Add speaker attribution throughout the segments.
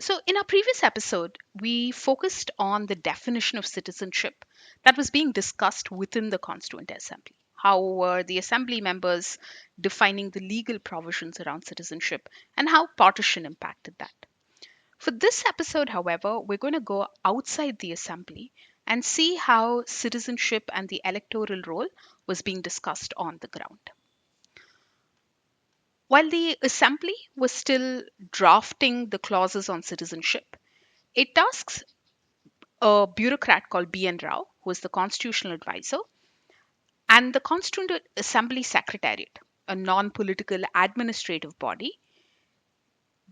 Speaker 1: So, in our previous episode, we focused on the definition of citizenship that was being discussed within the Constituent Assembly. How were the Assembly members defining the legal provisions around citizenship and how partition impacted that? For this episode, however, we're going to go outside the Assembly and see how citizenship and the electoral role was being discussed on the ground. While the Assembly was still drafting the clauses on citizenship, it tasks a bureaucrat called BN Rau, who is the constitutional advisor, and the Constituent Assembly Secretariat, a non political administrative body.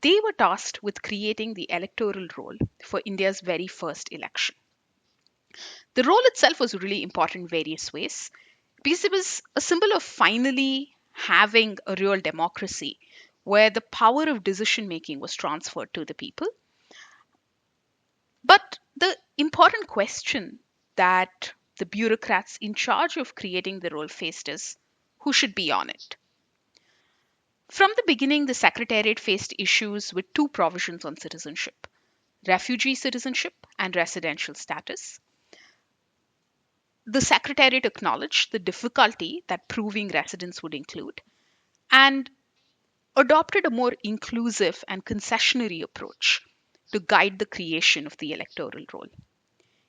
Speaker 1: They were tasked with creating the electoral roll for India's very first election. The roll itself was really important in various ways because it was a symbol of finally having a real democracy where the power of decision making was transferred to the people. But the important question that the bureaucrats in charge of creating the role faced is who should be on it? From the beginning, the Secretariat faced issues with two provisions on citizenship: refugee citizenship and residential status. The Secretariat acknowledged the difficulty that proving residence would include and adopted a more inclusive and concessionary approach to guide the creation of the electoral roll.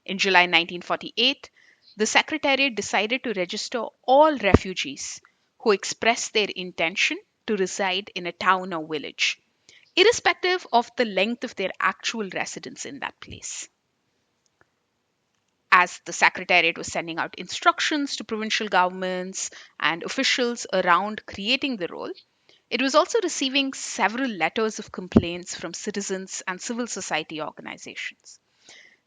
Speaker 1: In July 1948, the Secretariat decided to register all refugees who expressed their intention to reside in a town or village, irrespective of the length of their actual residence in that place. As the Secretariat was sending out instructions to provincial governments and officials around creating the role, it was also receiving several letters of complaints from citizens and civil society organizations.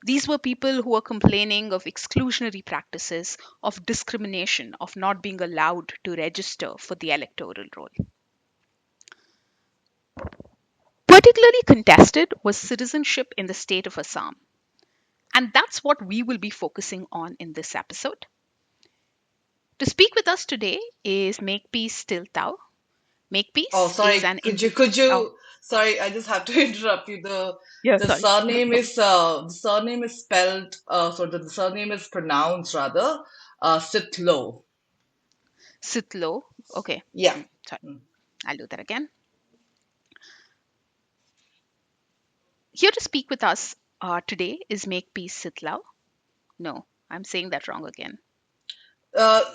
Speaker 1: These were people who were complaining of exclusionary practices, of discrimination, of not being allowed to register for the electoral roll. Particularly contested was citizenship in the state of Assam. And that's what we will be focusing on in this episode. To speak with us today is Makepeace Sitlhou.
Speaker 2: Oh,
Speaker 1: Makepeace is
Speaker 2: sorry.
Speaker 1: an
Speaker 2: Could
Speaker 1: oh
Speaker 2: you? Sorry, I just have to interrupt you.
Speaker 1: yeah,
Speaker 2: The
Speaker 1: sorry.
Speaker 2: surname is spelled. The surname is pronounced rather. Sitlhou.
Speaker 1: Sitlhou. Okay.
Speaker 2: Yeah.
Speaker 1: Sorry.
Speaker 2: Mm.
Speaker 1: I'll do that again. Here to speak with us today is Makepeace Sitlhou. No, I'm saying that wrong again.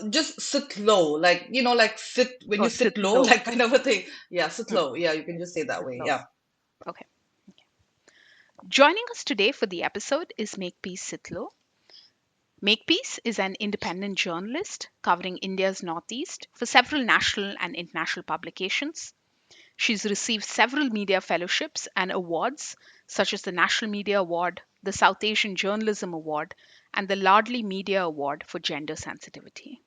Speaker 2: Just sit low, like like sit when
Speaker 1: Oh,
Speaker 2: you sit low,
Speaker 1: Sitlhou.
Speaker 2: like kind of a thing. Yeah, sit
Speaker 1: Hmm.
Speaker 2: low. Yeah, you can just say that way.
Speaker 1: Sitlhou.
Speaker 2: Yeah.
Speaker 1: Okay. Joining us today for the episode is Makepeace Sitlhou. Makepeace is an independent journalist covering India's Northeast for several national and international publications. She's received several media fellowships and awards, such as the National Media Award, the South Asian Journalism Award, and the Lardley Media Award for Gender Sensitivity.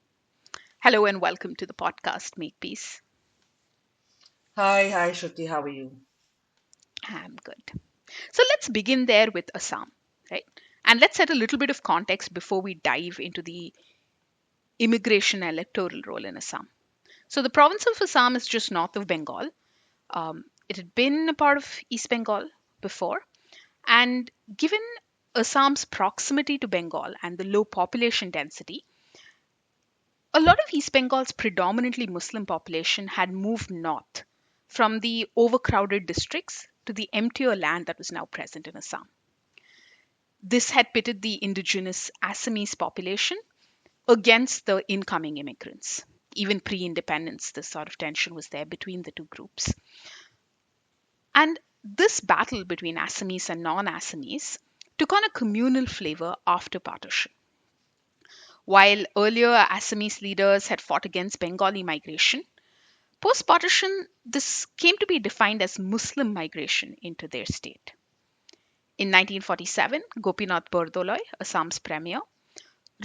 Speaker 1: Hello and welcome to the podcast, Makepeace.
Speaker 2: Hi, Shruti. How are you?
Speaker 1: I'm good. So let's begin there with Assam, right? And let's set a little bit of context before we dive into the immigration electoral role in Assam. So the province of Assam is just north of Bengal. It had been a part of East Bengal before, and given Assam's proximity to Bengal and the low population density, a lot of East Bengal's predominantly Muslim population had moved north from the overcrowded districts to the emptier land that was now present in Assam. This had pitted the indigenous Assamese population against the incoming immigrants. Even pre independence, this sort of tension was there between the two groups. And this battle between Assamese and non Assamese took on a communal flavor after partition. While earlier Assamese leaders had fought against Bengali migration, post partition, this came to be defined as Muslim migration into their state. In 1947, Gopinath Bordoloi, Assam's premier,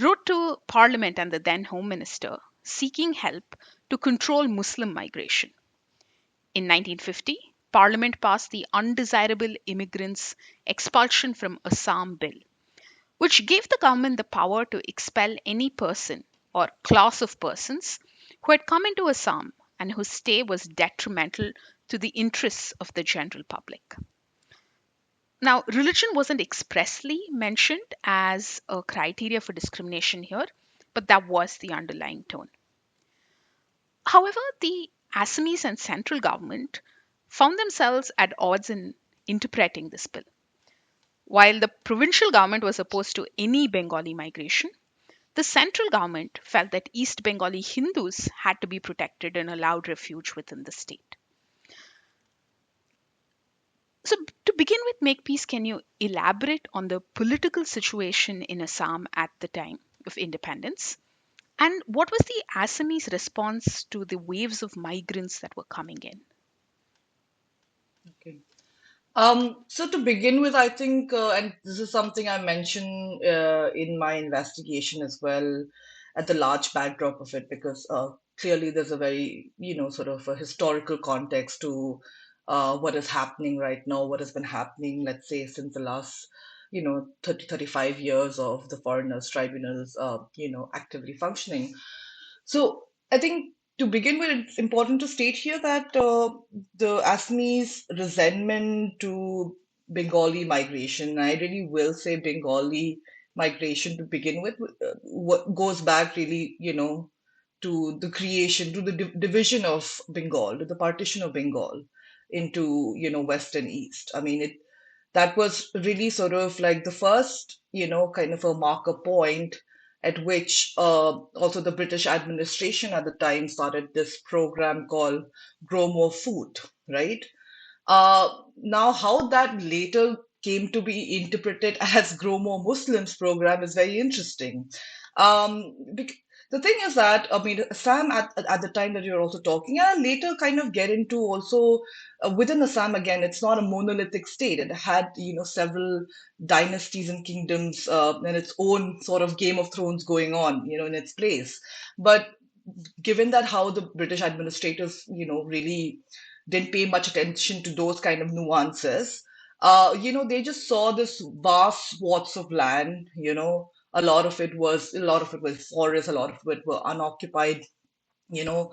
Speaker 1: wrote to Parliament and the then Home Minister seeking help to control Muslim migration. In 1950, Parliament passed the Undesirable Immigrants Expulsion from Assam Bill, which gave the government the power to expel any person or class of persons who had come into Assam and whose stay was detrimental to the interests of the general public. Now, religion wasn't expressly mentioned as a criteria for discrimination here, but that was the underlying tone. However, the Assamese and central government found themselves at odds in interpreting this bill. While the provincial government was opposed to any Bengali migration, the central government felt that East Bengali Hindus had to be protected and allowed refuge within the state. So, to begin with, Makepeace, can you elaborate on the political situation in Assam at the time of independence? And what was the Assamese response to the waves of migrants that were coming in?
Speaker 2: Okay. So to begin with, I think, and this is something I mentioned in my investigation as well, at the large backdrop of it, because clearly there's a very, sort of a historical context to what is happening right now, what has been happening, let's say, since the last, 30, 35 years of the foreigners tribunals, actively functioning. So I think to begin with, it's important to state here that the Assamese resentment to Bengali migration, I really will say Bengali migration to begin with, what goes back really, to the creation, to the division of Bengal, to the partition of Bengal into, West and East. I mean, that was really sort of like the first, kind of a marker point at which also the British administration at the time started this program called Grow More Food, right? Now, how that later came to be interpreted as Grow More Muslims program is very interesting. The thing is that, I mean, Assam at the time that you're also talking, and later kind of get into also within Assam again, it's not a monolithic state. It had, several dynasties and kingdoms and its own sort of Game of Thrones going on, in its place. But given that how the British administrators, really didn't pay much attention to those kind of nuances, they just saw this vast swaths of land, a lot of it was forest, a lot of it were unoccupied, you know,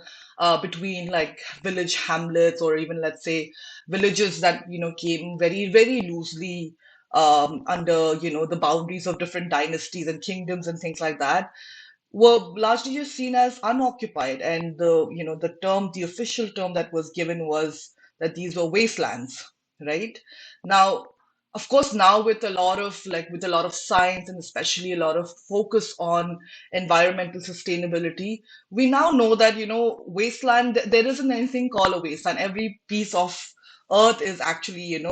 Speaker 2: between like village hamlets or even let's say villages that came very very loosely under the boundaries of different dynasties and kingdoms and things like that were largely just seen as unoccupied, and the official term that was given was that these were wastelands, right? Now, of course, now with a lot of science and especially a lot of focus on environmental sustainability, we now know that wasteland, there isn't anything called a wasteland. Every piece of earth is actually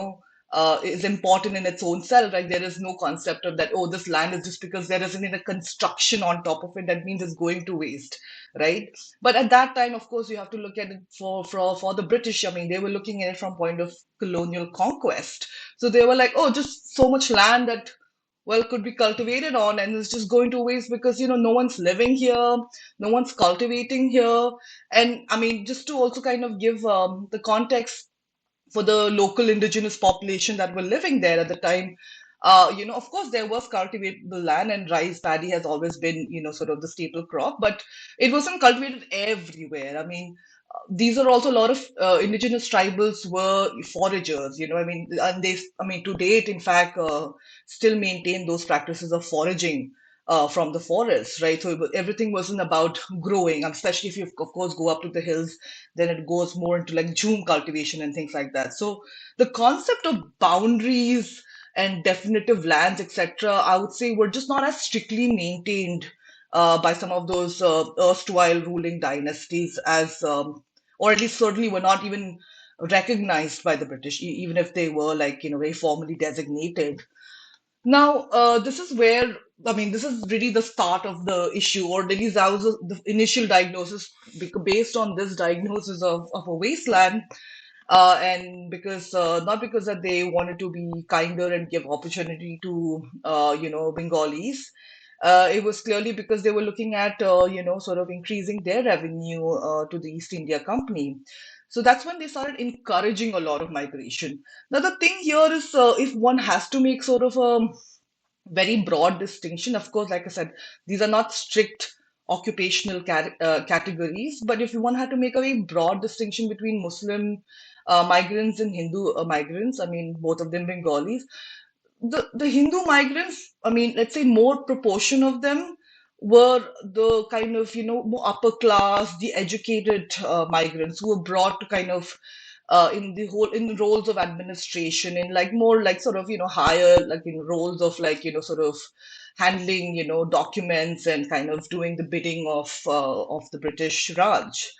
Speaker 2: is important in its own self. Like there is no concept of that, oh, this land is just because there isn't a construction on top of it, that means it's going to waste, right? But at that time, of course, you have to look at it for the British. I mean, they were looking at it from point of colonial conquest. So they were like, oh, just so much land that well could be cultivated on and it's just going to waste because no one's living here, no one's cultivating here. And I mean, just to also kind of give the context for the local indigenous population that were living there at the time. Of course, there was cultivable land, and rice paddy has always been, sort of the staple crop, but it wasn't cultivated everywhere. I mean, these are also a lot of indigenous tribals were foragers, I mean, and I mean, to date, in fact, still maintain those practices of foraging from the forest, right? So everything wasn't about growing, especially if you, of course, go up to the hills, then it goes more into like June cultivation and things like that. So the concept of boundaries and definitive lands, etc., I would say were just not as strictly maintained by some of those erstwhile ruling dynasties as or at least certainly were not even recognized by the British, even if they were like, very formally designated. Now, this is where, I mean, this is really the start of the issue, or at least that was the initial diagnosis, based on this diagnosis of a wasteland, and because not because that they wanted to be kinder and give opportunity to Bengalis. It was clearly because they were looking at sort of increasing their revenue to the East India Company. So that's when they started encouraging a lot of migration. Now the thing here is, if one has to make sort of a very broad distinction. Of course, like I said, these are not strict occupational categories, but if one had to make a very broad distinction between Muslim migrants and Hindu migrants. I mean, both of them Bengalis. The Hindu migrants, I mean, let's say more proportion of them were the kind of, more upper class, the educated migrants who were brought to kind of in the roles of administration, in like more like sort of, higher, like in roles of like, sort of handling, documents and kind of doing the bidding of the British Raj.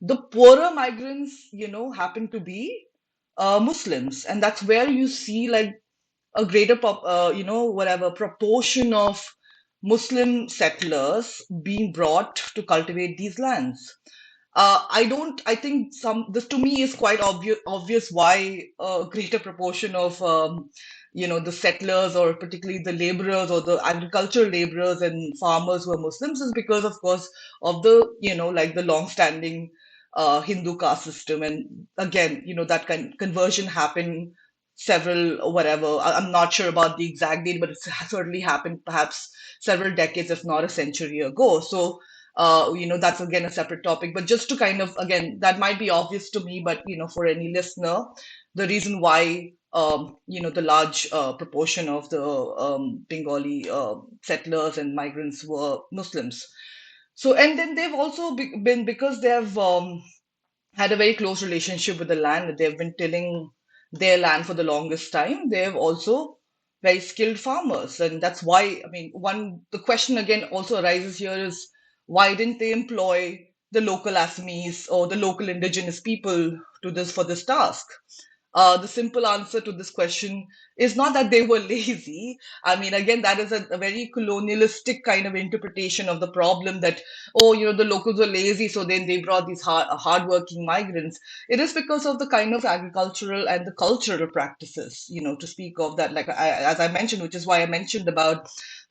Speaker 2: The poorer migrants, happen to be Muslims, and that's where you see like a greater whatever proportion of Muslim settlers being brought to cultivate these lands. I think this to me is quite obvious why a greater proportion of, the settlers or particularly the laborers or the agricultural laborers and farmers who are Muslims is because, of course, of the, like the long-standing Hindu caste system. And again, that conversion happened several, whatever, I'm not sure about the exact date, but it's certainly happened perhaps several decades, if not a century ago. So, that's again a separate topic. But just to kind of, again, that might be obvious to me, but, for any listener, the reason why, the large proportion of the Bengali settlers and migrants were Muslims. So, and then they've also been, because they've had a very close relationship with the land. They've been tilling their land for the longest time. They're also very skilled farmers. And that's why, I mean, the question again also arises here is why didn't they employ the local Assamese or the local indigenous people for this task? The simple answer to this question is not that they were lazy. I mean, again, that is a very colonialistic kind of interpretation of the problem that, oh, the locals were lazy, so then they brought these hardworking migrants. It is because of the kind of agricultural and the cultural practices, to speak of that, like as I mentioned, which is why I mentioned about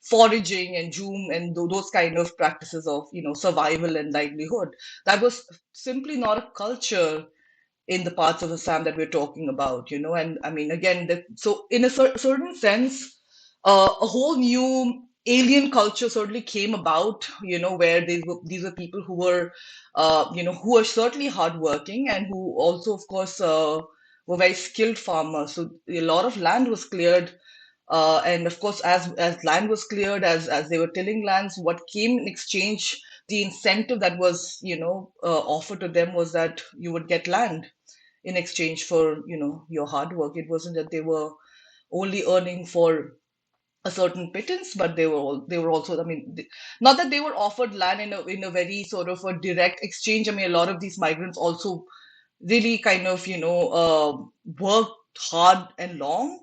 Speaker 2: foraging and joom and those kind of practices of, survival and livelihood. That was simply not a culture in the parts of Assam that we're talking about, and I mean, again, so in a certain sense, a whole new alien culture certainly came about, where these were people who were, who were certainly hardworking and who also, of course, were very skilled farmers. So a lot of land was cleared. And of course, as land was cleared, as they were tilling lands, what came in exchange, the incentive that was, offered to them was that you would get land in exchange for your hard work. It wasn't that they were only earning for a certain pittance, but they were also, I mean, not that they were offered land in a very sort of a direct exchange. I mean, a lot of these migrants also really kind of worked hard and long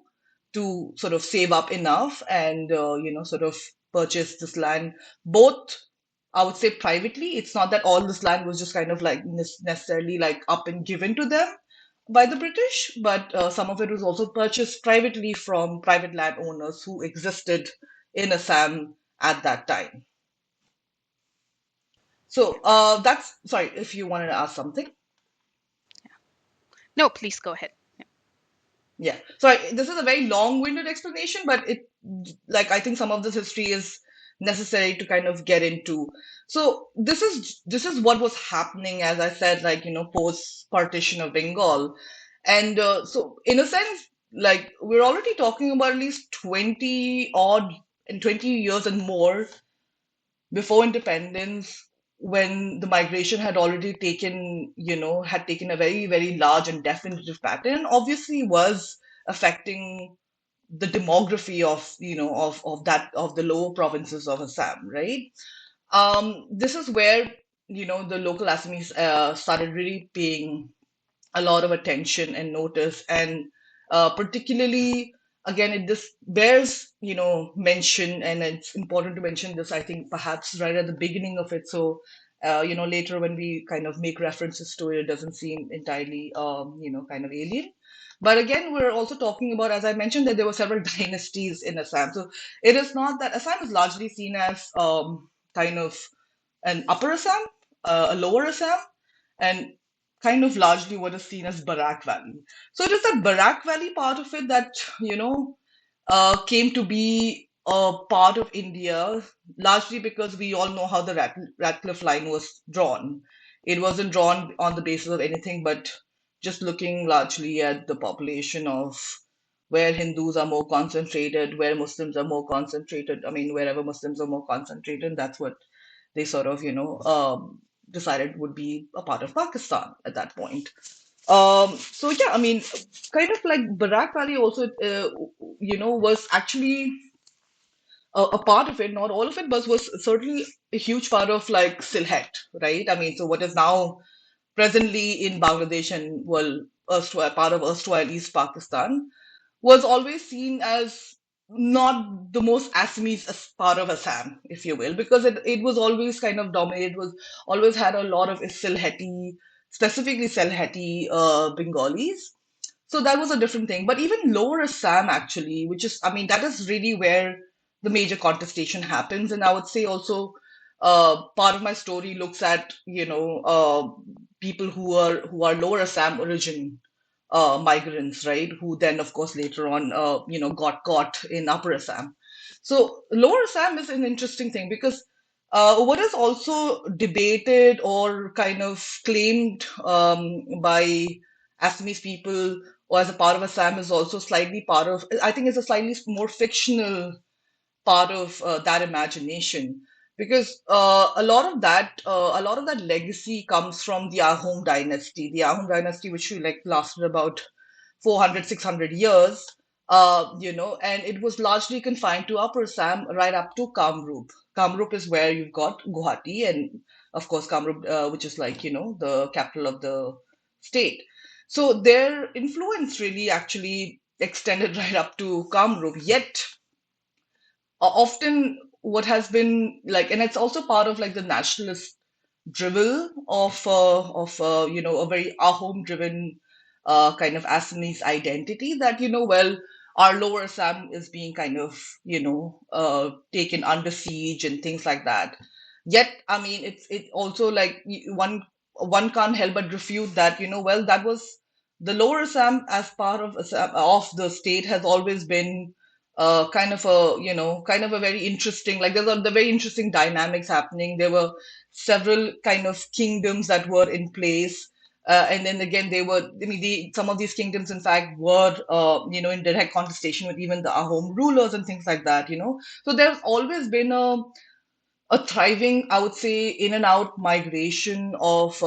Speaker 2: to sort of save up enough and sort of purchase this land, both, I would say, privately. It's not that all this land was just kind of like necessarily like up and given to them by the British, but some of it was also purchased privately from private landowners who existed in Assam at that time. So that's, sorry, if you wanted to ask something.
Speaker 1: No, please go ahead.
Speaker 2: Yeah. So this is a very long-winded explanation, but like, I think some of this history is necessary to kind of get into. So this is what was happening, as I said, like, post-partition of Bengal. And so in a sense, like, we're already talking about at least 20 odd and 20 years and more before independence, when the migration had already taken a very, very large and definitive pattern, obviously was affecting the demography of, of the lower provinces of Assam, right? This is where, the local Assamese started really paying a lot of attention and notice, and particularly, again, this bears mention, and it's important to mention this, I think, perhaps right at the beginning of it, so later when we kind of make references to it, it doesn't seem entirely kind of alien. But again, we're also talking about, as I mentioned, that there were several dynasties in Assam. So it is not that Assam is largely seen as kind of an upper Assam, a lower Assam, and kind of largely what is seen as Barak Valley. So it is that Barak Valley part of it that, came to be a part of India, largely because we all know how the Radcliffe line was drawn. It wasn't drawn on the basis of anything but just looking largely at the population of where Hindus are more concentrated, where Muslims are more concentrated. I mean, wherever Muslims are more concentrated, that's what they sort of, decided would be a part of Pakistan at that point. So yeah, I mean, kind of like Barak Valley also, was actually a part of it, not all of it, but was certainly a huge part of like Sylhet, right? I mean, so what is now presently in Bangladesh and well, erstwhile, part of erstwhile East Pakistan, was always seen as not the most Assamese as part of Assam, if you will, because it was always kind of dominated, was always had a lot of Sylheti, specifically Sylheti Bengalis. So that was a different thing. But even Lower Assam, actually, which is, I mean, that is really where the major contestation happens. And I would say also part of my story looks at, people who are Lower Assam origin migrants, right? Who then, of course, later on, got caught in Upper Assam. So Lower Assam is an interesting thing because what is also debated or kind of claimed by Assamese people or as a part of Assam is also slightly part of, I think it's a slightly more fictional part of that imagination because a lot of that legacy comes from the Ahom dynasty which like lasted about 400, 600 years, and it was largely confined to Upper Assam right up to Kamrup. Kamrup is where you've got Guwahati and of course Kamrup, which is like the capital of the state. So their influence really actually extended right up to Kamrup, yet often what has been like, and it's also part of like the nationalist drivel of a very Ahom driven kind of Assamese identity that our Lower Assam is being kind of taken under siege and things like that. Yet I mean it also like one can't help but refute that that was the Lower Assam as part of of the state has always been kind of a very interesting, like the very interesting dynamics happening. There were several kind of kingdoms that were in place. And then again, some of these kingdoms, in fact, were, in direct contestation with even the Ahom rulers and things like that. So there's always been a thriving, I would say, in and out migration of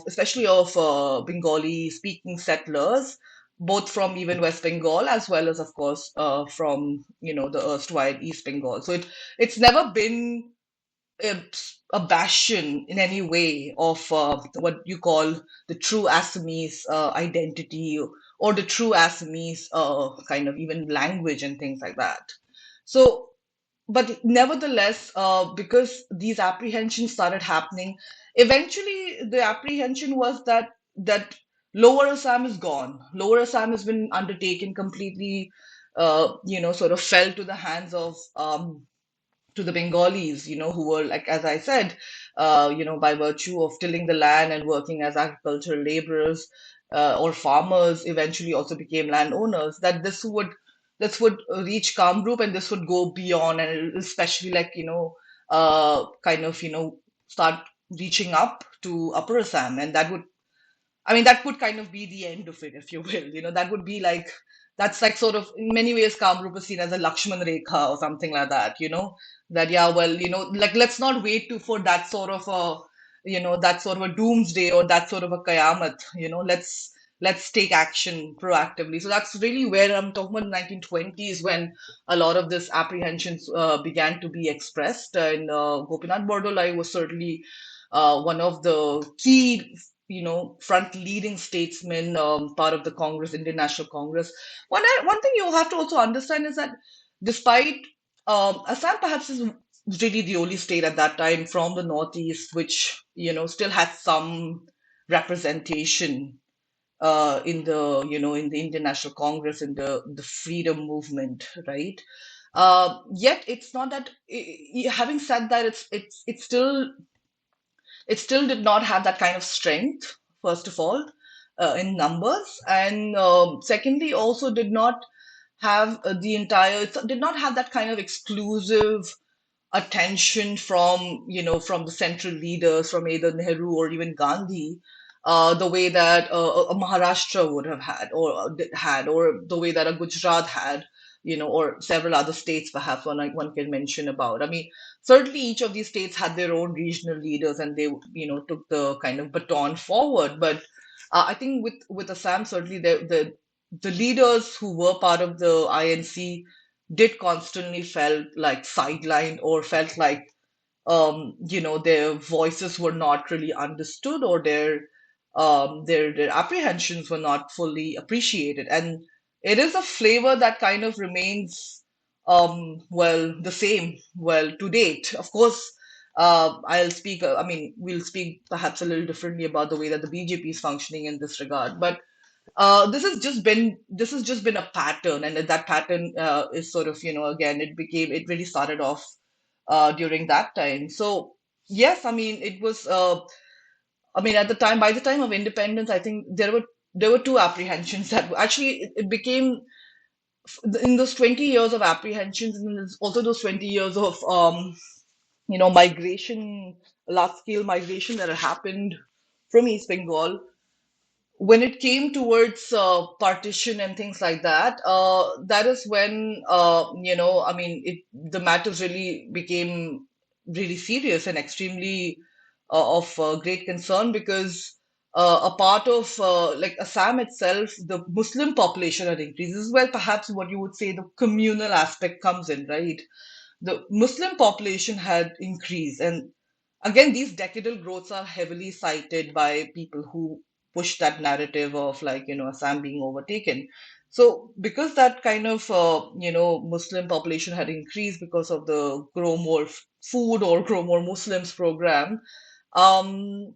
Speaker 2: especially of Bengali speaking settlers, both from even West Bengal as well as, of course, from, the erstwhile East Bengal. So it's never been a bastion in any way of what you call the true Assamese identity or the true Assamese kind of even language and things like that. So, but nevertheless, because these apprehensions started happening, eventually the apprehension was that Lower Assam is gone. Lower Assam has been undertaken completely, sort of fell to the hands of to the Bengalis, who were, like, as I said, by virtue of tilling the land and working as agricultural laborers or farmers, eventually also became landowners, that this would reach Kamrup and this would go beyond, and especially like, kind of, start reaching up to Upper Assam. And that would kind of be the end of it, if you will. That would be like, that's like sort of, in many ways, Kamrup is seen as a Lakshman Rekha or something like that. That, yeah, well, like, let's not wait for that sort of a doomsday or that sort of a Qayamat. Let's take action proactively. So that's really where I'm talking about the 1920s when a lot of this apprehensions began to be expressed. And Gopinath Bordolai was certainly one of the key front leading statesmen, part of the Congress, Indian National Congress. One thing you have to also understand is that despite Assam perhaps is really the only state at that time from the Northeast which still has some representation in the Indian National Congress, in the freedom movement, right? Yet it's not that. Having said that, it still did not have that kind of strength, first of all, in numbers, and secondly, also did not have it did not have that kind of exclusive attention from the central leaders, from either Nehru or even Gandhi, the way that a Maharashtra would have had, or the way that a Gujarat had, or several other states perhaps one can mention about. I mean, certainly each of these states had their own regional leaders, and they, took the kind of baton forward. But I think with Assam, certainly the leaders who were part of the INC did constantly felt like sidelined, or felt like their voices were not really understood, or their apprehensions were not fully appreciated. And it is a flavor that kind of remains well the same, well, to date. Of course, I mean, we'll speak perhaps a little differently about the way that the BJP is functioning in this regard. But this has just been a pattern, and that pattern is sort of, again, it really started off during that time. So yes, I mean, it was. I mean, at the time, by the time of independence, I think there were two apprehensions that actually it became, in those 20 years of apprehensions, and there's also those 20 years of migration, large scale migration that had happened from East Bengal. When it came towards partition and things like that, that is when, I mean, the matters really became really serious and extremely of great concern, because a part of like Assam itself, the Muslim population had increased. This is where perhaps what you would say the communal aspect comes in, right? The Muslim population had increased. And again, these decadal growths are heavily cited by people who push that narrative of, like, Assam being overtaken. So because that kind of, Muslim population had increased because of the Grow More Food or Grow More Muslims program, um,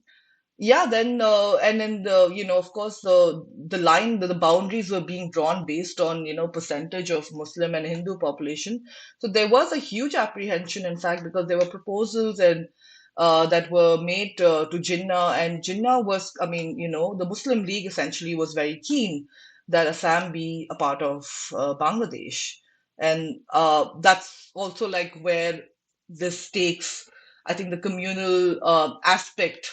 Speaker 2: yeah, then and then of course, the boundaries were being drawn based on, percentage of Muslim and Hindu population. So there was a huge apprehension, in fact, because there were proposals and that were made to Jinnah, and Jinnah was, I mean, the Muslim League essentially was very keen that Assam be a part of Bangladesh, and that's also like where this takes, I think, the communal aspect,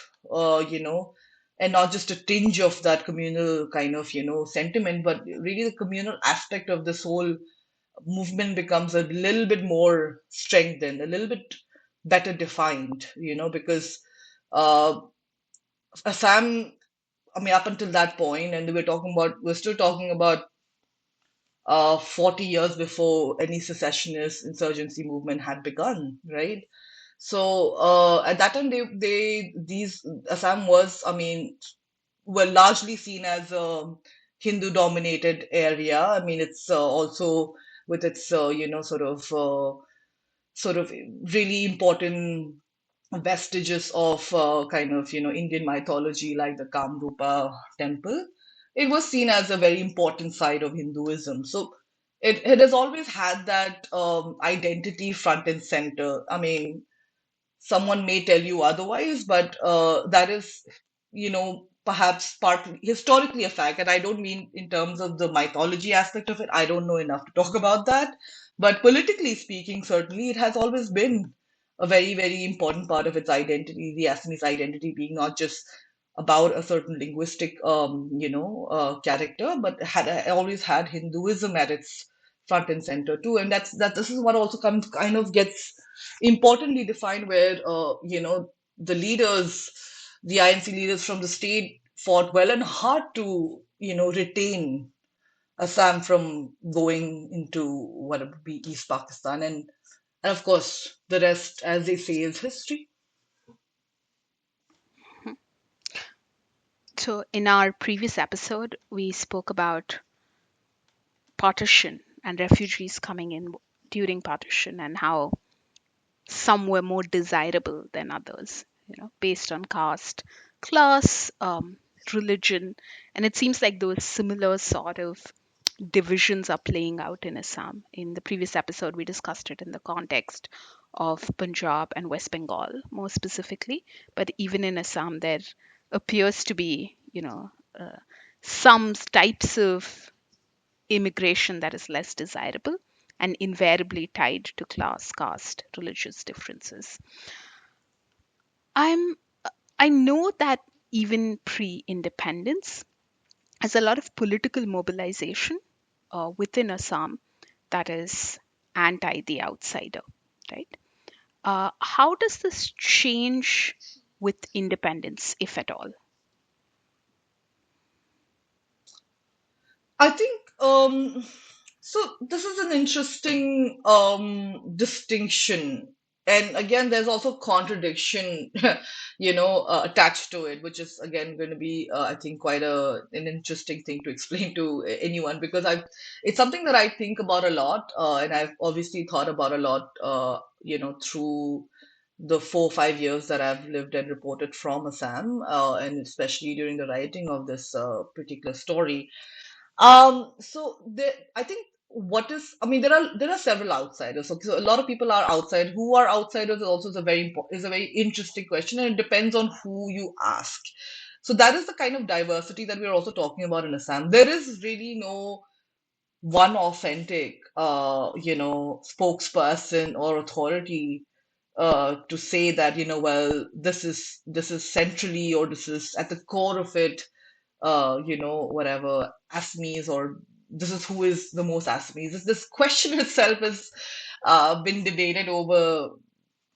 Speaker 2: and not just a tinge of that communal kind of, sentiment, but really the communal aspect of this whole movement becomes a little bit more strengthened, a little bit better defined, because uh, Assam, I mean, up until that point, and we're still talking about 40 years before any secessionist insurgency movement had begun, right? So at that time, these Assam was, I mean, were largely seen as a Hindu-dominated area. I mean, it's also with its sort of really important vestiges of kind of, Indian mythology, like the Kamrupa temple. It was seen as a very important side of Hinduism. So it has always had that identity front and center. I mean, someone may tell you otherwise, but that is, perhaps partly historically a fact. And I don't mean in terms of the mythology aspect of it. I don't know enough to talk about that. But politically speaking, certainly it has always been a very, very important part of its identity, the Assamese identity being not just about a certain linguistic, character, but had always had Hinduism at its front and center too. And this is what also comes kind of gets importantly defined, where the leaders, the INC leaders from the state, fought well and hard to retain Assam from going into what would be East Pakistan, and of course the rest, as they say, is history.
Speaker 1: So, in our previous episode, we spoke about partition and refugees coming in during partition, and how some were more desirable than others, based on caste, class, religion. And it seems like those similar sort of divisions are playing out in Assam. In the previous episode, we discussed it in the context of Punjab and West Bengal more specifically. But even in Assam, there appears to be, some types of immigration that is less desirable and invariably tied to class, caste, religious differences. I'm I know that even pre-independence, as a lot of political mobilization within Assam that is anti the outsider, right? How does this change with independence, if at all?
Speaker 2: I think so this is an interesting distinction. And again, there's also contradiction, attached to it, which is again going to be, I think, quite an interesting thing to explain to anyone because it's something that I think about a lot, and I've obviously thought about a lot, through the 4 or 5 years that I've lived and reported from Assam, and especially during the writing of this particular story. I think I mean, there are several outsiders. So a lot of people are outside. Who are outsiders is also is a very interesting question, and it depends on who you ask. So that is the kind of diversity that we're also talking about in Assam. There is really no one authentic, spokesperson or authority to say that, well, this is centrally or this is at the core of it, whatever Assamese or this is who is the most Assamese. This question itself has been debated over,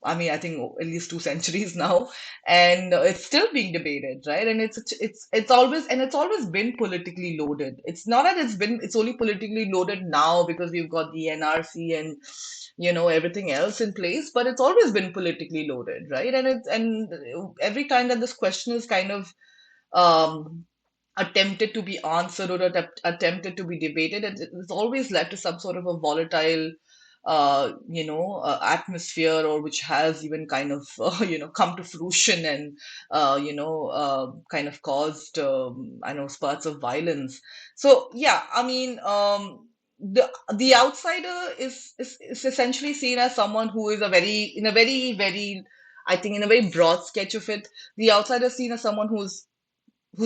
Speaker 2: I mean, I think at least 2 centuries now, and it's still being debated, right? And it's always been politically loaded. It's not that it's only politically loaded now because we've got the NRC and everything else in place, but it's always been politically loaded, right? And every time that this question is kind of um, attempted to be answered or attempted to be debated, and it's always led to some sort of a volatile, atmosphere, or which has even kind of, come to fruition and, kind of caused, I know, spurts of violence. So yeah, I mean, the outsider is essentially seen as someone who is in a very, very, I think, in a very broad sketch of it, the outsider is seen as someone who's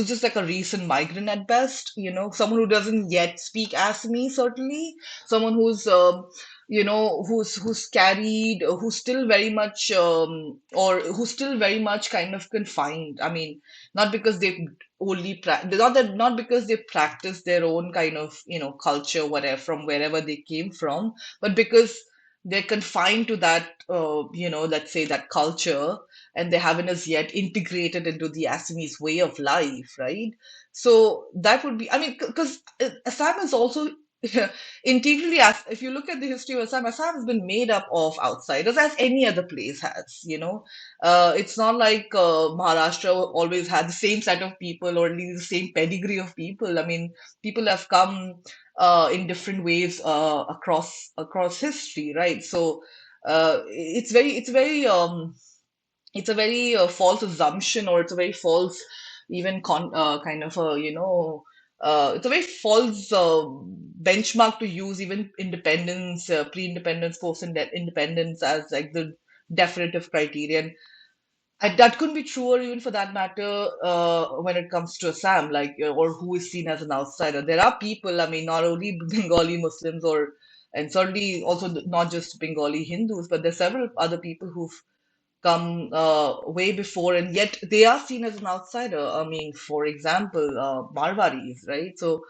Speaker 2: just like a recent migrant at best, someone who doesn't yet speak Assamese, certainly, someone who's carried, who's still very much, or who's still very much kind of confined. I mean, not because they've not because they practice their own kind of, culture, whatever, from wherever they came from, but because they're confined to that, let's say that culture, and they haven't as yet integrated into the Assamese way of life, right? So that would be, I mean, because Assam is also integrally, as if you look at the history of Assam has been made up of outsiders, as any other place has. It's not like Maharashtra always had the same set of people, or at least the same pedigree of people. I mean, people have come in different ways across history, right? So it's a very false assumption, or it's a very false, even kind of a, it's a very false benchmark to use even independence, pre-independence, post-independence as like the definitive criterion. That couldn't be true, or even for that matter, when it comes to Assam, like, or who is seen as an outsider. There are people, I mean, not only Bengali Muslims, and certainly also not just Bengali Hindus, but there's several other people who've come way before, and yet they are seen as an outsider. I mean, for example, Marwaris, right? So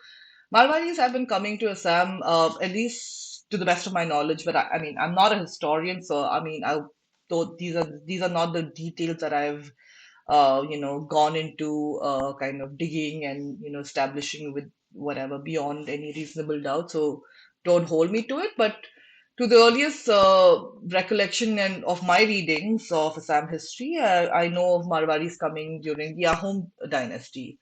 Speaker 2: Marwaris have been coming to Assam, at least to the best of my knowledge, but I mean, I'm not a historian, so I mean, thought these are not the details that I've gone into kind of digging and establishing with whatever beyond any reasonable doubt. So don't hold me to it, but to the earliest recollection and of my readings of Assam history, I know of Marwaris coming during the Ahom dynasty.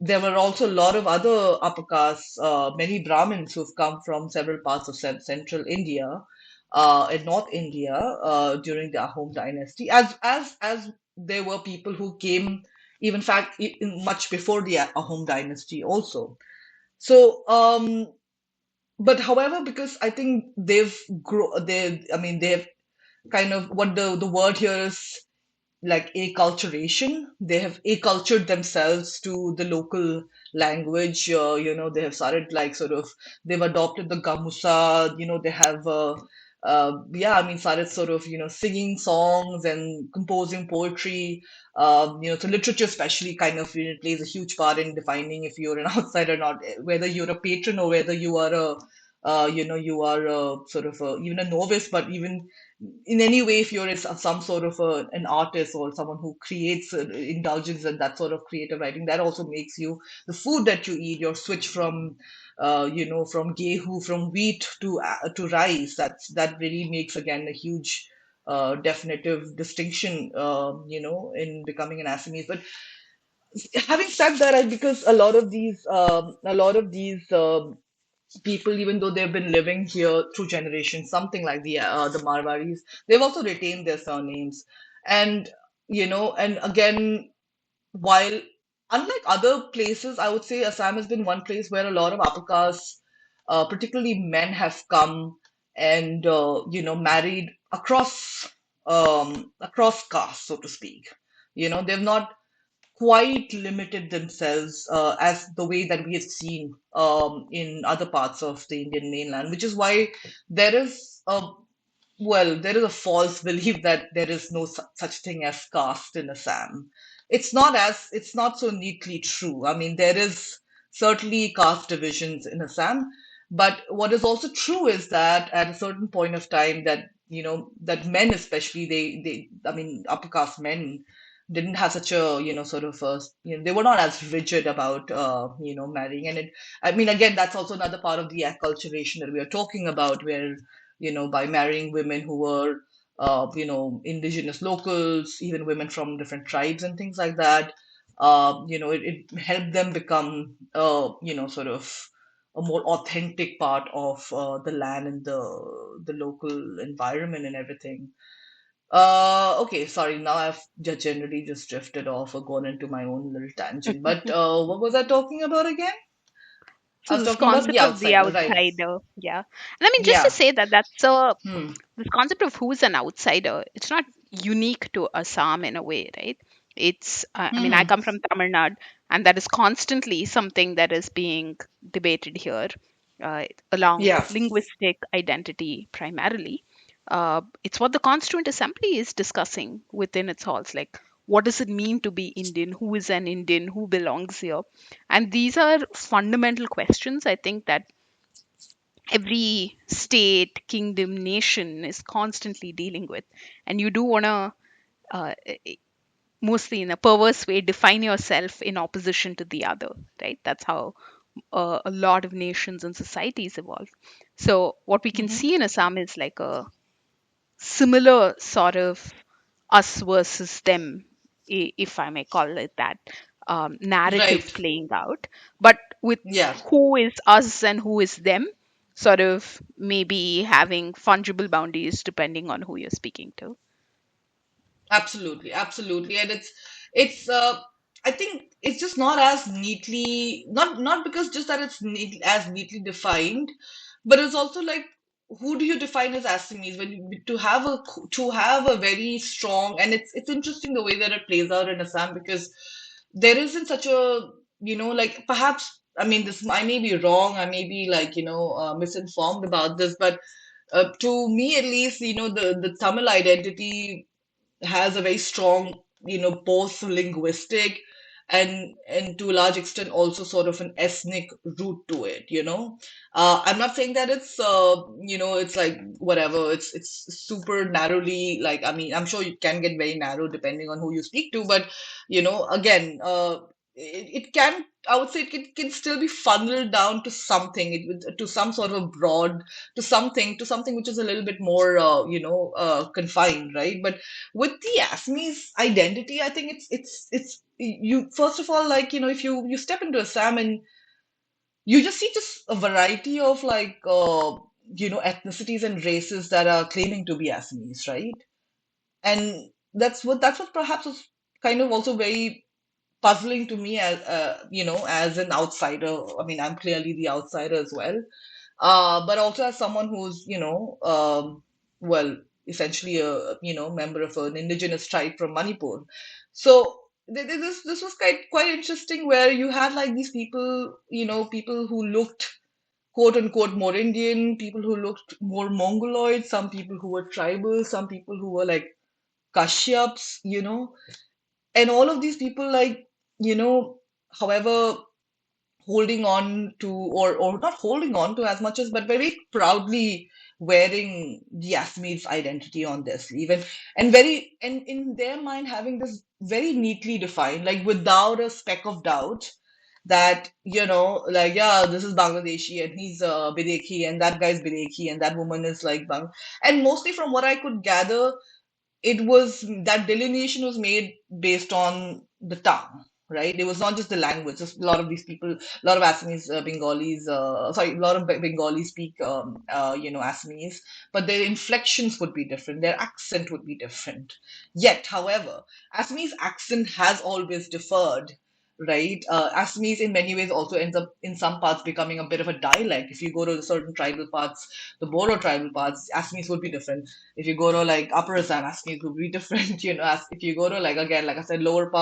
Speaker 2: There were also a lot of other upper castes, many Brahmins who've come from several parts of central India and North India during the Ahom dynasty, as there were people who came, even fact, much before the Ahom dynasty also. So, but however, because I think they've kind of, what the word here is, like acculturation. They have accultured themselves to the local language. They have started like sort of, they've adopted the Gamusa. They have yeah, I mean, started sort of, singing songs and composing poetry. So literature especially kind of, plays a huge part in defining if you're an outsider or not, whether you're a patron or whether you are you are sort of even a novice, but even in any way, if you're some sort of an artist or someone who creates indulgence in that sort of creative writing, that also makes you the food that you eat, your switch from from gehu, from wheat to rice. That really makes again a huge definitive distinction, in becoming an Assamese. But having said that, because a lot of these people, even though they've been living here through generations, something like the Marwaris, they've also retained their surnames, and and again, while unlike other places, I would say Assam has been one place where a lot of upper castes, particularly men, have come and married across castes, so to speak. They've not quite limited themselves as the way that we have seen in other parts of the Indian mainland, which is why there is a there is a false belief that there is no such thing as caste in Assam. It's not so neatly true. I mean, there is certainly caste divisions in Assam, but what is also true is that at a certain point of time that that men especially they I mean upper caste men didn't have such a sort of a, they were not as rigid about marrying. And I mean, again, that's also another part of the acculturation that we are talking about, where by marrying women who were indigenous locals, even women from different tribes and things like that, it helped them become sort of a more authentic part of the land and the local environment and everything. Okay, sorry. Now I've just generally just drifted off or gone into my own little tangent. But what was I talking about again? I
Speaker 1: So
Speaker 2: was
Speaker 1: this
Speaker 2: talking about the
Speaker 1: concept of the
Speaker 2: outsider, right?
Speaker 1: outsider, yeah. And I mean, just to
Speaker 2: Yeah.
Speaker 1: say that that's a
Speaker 2: Hmm.
Speaker 1: this concept of who's an outsider, it's not unique to Assam in a way, right? It's, I mean, I
Speaker 2: Hmm.
Speaker 1: come from Tamil Nadu, and that is constantly something that is being debated here, along with
Speaker 2: Yeah.
Speaker 1: linguistic identity primarily. It's what the Constituent Assembly is discussing within its halls. Like, what does it mean to be Indian? Who is an Indian? Who belongs here? And these are fundamental questions, I think, that every state, kingdom, nation is constantly dealing with. And you do want to, uh, mostly in a perverse way, define yourself in opposition to the other, right? That's how a lot of nations and societies evolve. So, what we can
Speaker 2: Hmm.
Speaker 1: see in Assam is like a similar sort of us versus them, if I may call it that, narrative
Speaker 2: Right.
Speaker 1: playing out, but with
Speaker 2: Yeah.
Speaker 1: who is us and who is them sort of maybe having fungible boundaries depending on who you're speaking to.
Speaker 2: Absolutely, absolutely, and it's I think it's just not as neatly, not because just that it's as neatly defined, but it's also like, who do you define as Assamese when to have a very strong, and it's interesting the way that it plays out in Assam, because there isn't such a, like, perhaps, I mean, this, I may be wrong, I may be like misinformed about this, but to me at least, the Tamil identity has a very strong, both linguistic and to a large extent also sort of an ethnic root to it. I'm not saying that it's it's like whatever, it's super narrowly, like, I mean, I'm sure you can get very narrow depending on who you speak to, but again, it can, I would say, it can still be funneled down to something, to some sort of broad, to something which is a little bit more confined, right? But with the Assamese identity, I think it's you, first of all, like, if you step into Assam and you just see just a variety of, like, ethnicities and races that are claiming to be Assamese, right? And that's what perhaps was kind of also very puzzling to me as as an outsider. I mean, I'm clearly the outsider as well, but also as someone who's, well, essentially a, member of an indigenous tribe from Manipur. So this was quite interesting, where you had like these people, people who looked quote unquote more Indian, people who looked more Mongoloid, some people who were tribal, some people who were like Kashyaps, and all of these people, like, however, holding on to, or not holding on to as much as, but very proudly wearing the Assamese identity on their sleeve, and in their mind having this very neatly defined, like without a speck of doubt, that like, yeah, this is Bangladeshi and he's Bidekhi, and that guy's Bidekhi, and that woman is like and mostly from what I could gather, it was that delineation was made based on the tongue, right? It was not just the language. Just a lot of these people, a lot of Assamese Bengalis, sorry, a lot of Bengalis speak, Assamese, but their inflections would be different. Their accent would be different. Yet, however, Assamese accent has always differed. Right, Assamese in many ways also ends up in some parts becoming a bit of a dialect. If you go to certain tribal parts, the Bodo tribal parts, Assamese would be different. If you go to like Upper Assam, Assamese would be different. As if you go to, like, again, like I said, Lower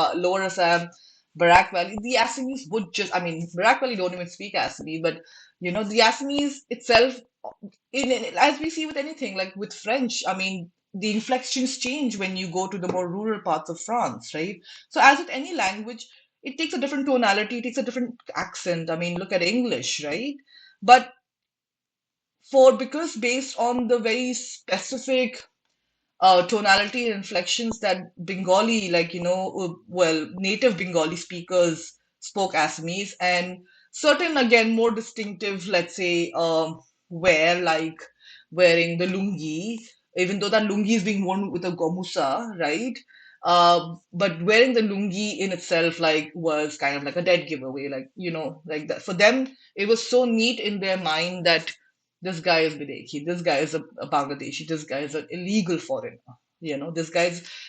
Speaker 2: Assam, Barak Valley, the Assamese would just, I mean, Barak Valley don't even speak Assamese, but the Assamese itself, as we see with anything, like with French, I mean, the inflections change when you go to the more rural parts of France, right? So as with any language, it takes a different tonality, it takes a different accent. I mean, look at English, right? But because based on the very specific tonality and inflections that Bengali, like, well, native Bengali speakers spoke Assamese, and certain, again, more distinctive, let's say, wear, like wearing the lungi, even though that lungi is being worn with a gomusa, right? But wearing the lungi in itself, like, was kind of like a dead giveaway, like, like that. For them, it was so neat in their mind that this guy is Bideki, this guy is a Bangladeshi, this guy is an illegal foreigner. He's not just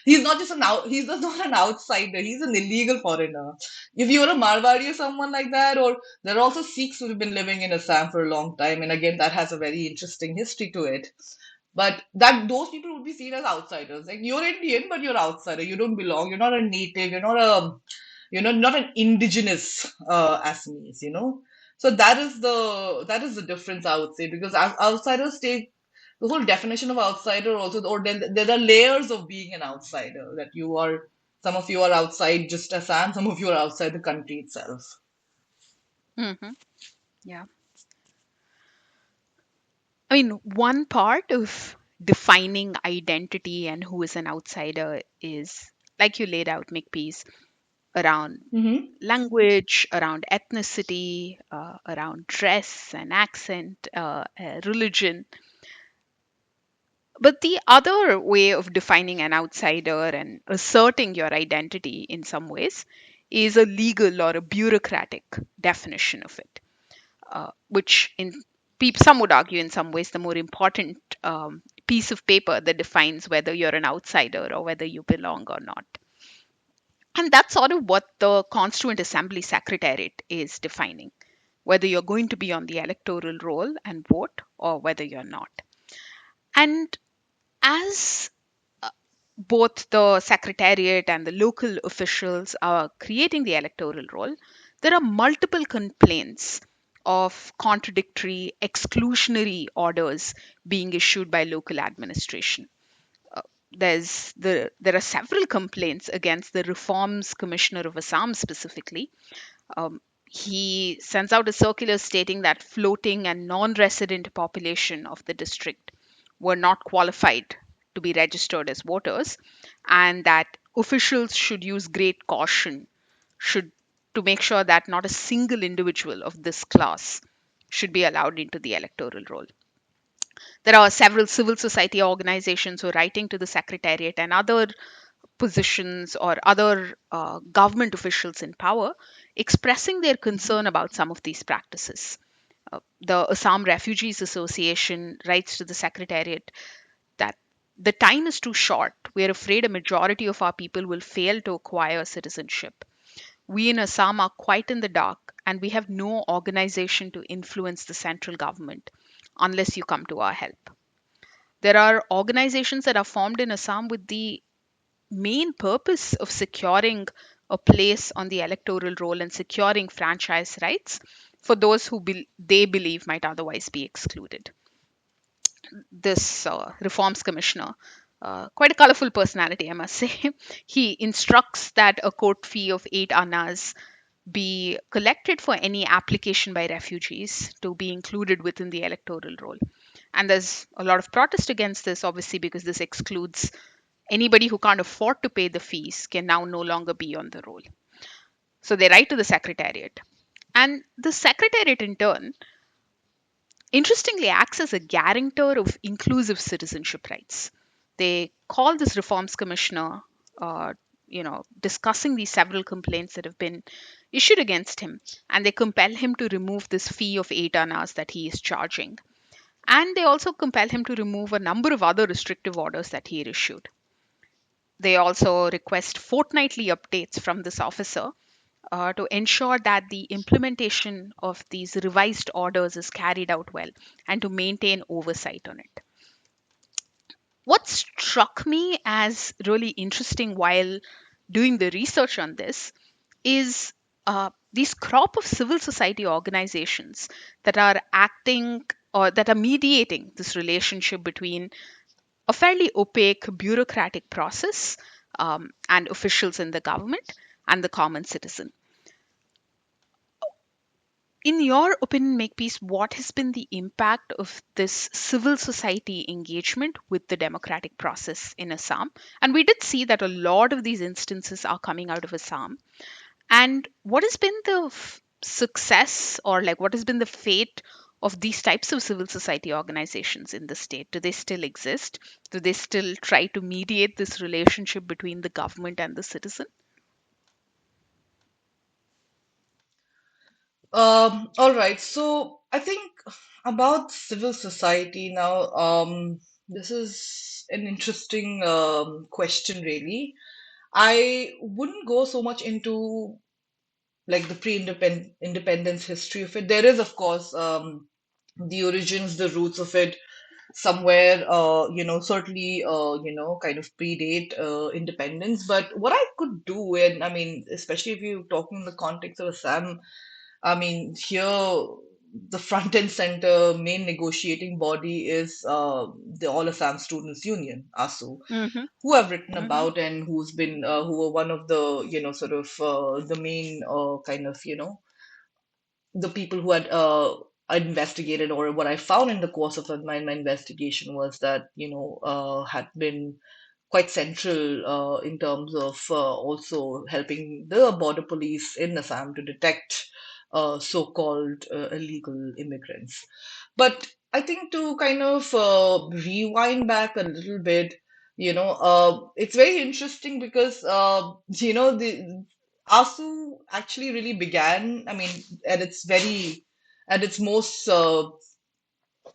Speaker 2: he's just not an outsider, he's an illegal foreigner. If you're a Marwari or someone like that, or there are also Sikhs who've been living in Assam for a long time, and again, that has a very interesting history to it. But that those people would be seen as outsiders. Like, you're Indian, but you're outsider. You don't belong. You're not a native. Not an indigenous Assamese. So that is the difference, I would say, because outsiders take the whole definition of outsider also, or then there are layers of being an outsider, that some of you are outside just Assam, some of you are outside the country itself.
Speaker 1: Hmm. Yeah. I mean, one part of defining identity and who is an outsider is, like you laid out, Makepeace, around
Speaker 2: Mm-hmm.
Speaker 1: language, around ethnicity, around dress and accent, religion. But the other way of defining an outsider and asserting your identity in some ways is a legal or a bureaucratic definition of it, which some would argue in some ways the more important piece of paper that defines whether you're an outsider or whether you belong or not. And that's sort of what the Constituent Assembly Secretariat is defining, whether you're going to be on the electoral roll and vote or whether you're not. And as both the Secretariat and the local officials are creating the electoral roll, there are multiple complaints of contradictory, exclusionary orders being issued by local administration. There are several complaints against the Reforms Commissioner of Assam specifically. He sends out a circular stating that floating and non-resident population of the district were not qualified to be registered as voters, and that officials should use great caution should to make sure that not a single individual of this class should be allowed into the electoral roll. There are several civil society organizations who are writing to the Secretariat and other positions or other government officials in power expressing their concern about some of these practices. The Assam Refugees Association writes to the Secretariat that the time is too short. We are afraid a majority of our people will fail to acquire citizenship. We in Assam are quite in the dark, and we have no organization to influence the central government unless you come to our help. There are organizations that are formed in Assam with the main purpose of securing a place on the electoral roll and securing franchise rights, for those who they believe might otherwise be excluded. This reforms commissioner, quite a colorful personality, I must say, he instructs that a court fee of 8 annas be collected for any application by refugees to be included within the electoral roll. And there's a lot of protest against this, obviously, because this excludes anybody who can't afford to pay the fees can now no longer be on the roll. So they write to the secretariat. And the secretariat, in turn, interestingly acts as a guarantor of inclusive citizenship rights. They call this reforms commissioner, uh, discussing these several complaints that have been issued against him, and they compel him to remove this fee of 8 annas that he is charging. And they also compel him to remove a number of other restrictive orders that he had issued. They also request fortnightly updates from this officer to ensure that the implementation of these revised orders is carried out well and to maintain oversight on it. What struck me as really interesting while doing the research on this is these crop of civil society organizations that are acting or that are mediating this relationship between a fairly opaque bureaucratic process and officials in the government and the common citizen. In your opinion, Makepeace, what has been the impact of this civil society engagement with the democratic process in Assam? And we did see that a lot of these instances are coming out of Assam. And what has been the success, or like what has been the fate of these types of civil society organizations in the state? Do they still exist? Do they still try to mediate this relationship between the government and the citizen?
Speaker 2: All right. So I think about civil society now, this is an interesting question, really. I wouldn't go so much into like the pre-independence history of it. There is, of course, the origins, the roots of it somewhere, certainly, kind of predate independence. But what I could do, and I mean, especially if you're talking in the context of Assam, I mean, here the front and center main negotiating body is the All Assam Students Union, ASU,
Speaker 1: Mm-hmm.
Speaker 2: who I've written
Speaker 1: Mm-hmm.
Speaker 2: about and who were one of the, sort of the main kind of, the people who had investigated, or what I found in the course of my investigation was that, had been quite central in terms of also helping the border police in Assam to detect so-called illegal immigrants. But I think to kind of rewind back a little bit, it's very interesting because, the ASU actually really began, I mean, at its most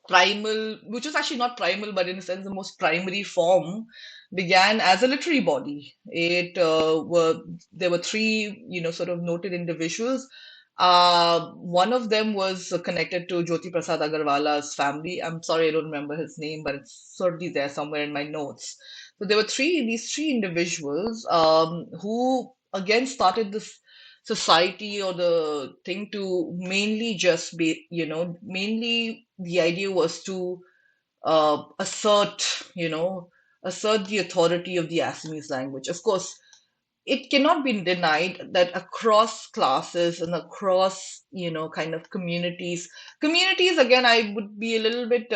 Speaker 2: primal, which was actually not primal, but in a sense, the most primary form, began as a literary body. There were three, sort of noted individuals. One of them was connected to Jyoti Prasad Agarwala's family. I'm sorry, I don't remember his name, but it's certainly there somewhere in my notes. So there were these three individuals who again started this society or the thing to mainly just be, mainly the idea was to assert, assert the authority of the Assamese language. Of course, it cannot be denied that across classes and across, kind of communities, again, I would be a little bit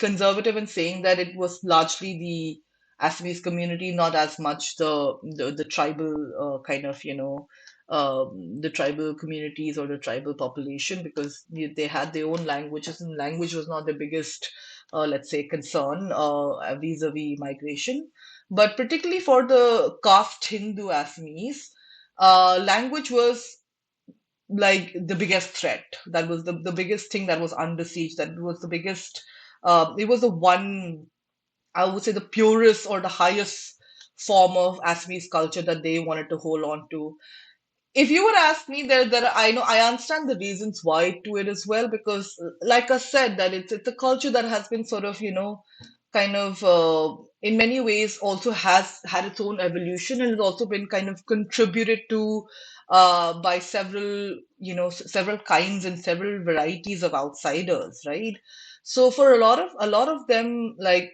Speaker 2: conservative in saying that it was largely the Assamese community, not as much the tribal kind of, the tribal communities or the tribal population, because they had their own languages, and language was not the biggest, let's say, concern vis-a-vis migration. But particularly for the caste Hindu Assamese, language was like the biggest threat. That was the biggest thing that was under siege. That was the biggest, it was the one, I would say, the purest or the highest form of Assamese culture that they wanted to hold on to. If you would ask me, I know I understand the reasons why to it as well, because like I said, that it's a culture that has been sort of, kind of in many ways also has had its own evolution and has also been kind of contributed to by several, several kinds and several varieties of outsiders, right? So for a lot of them, like,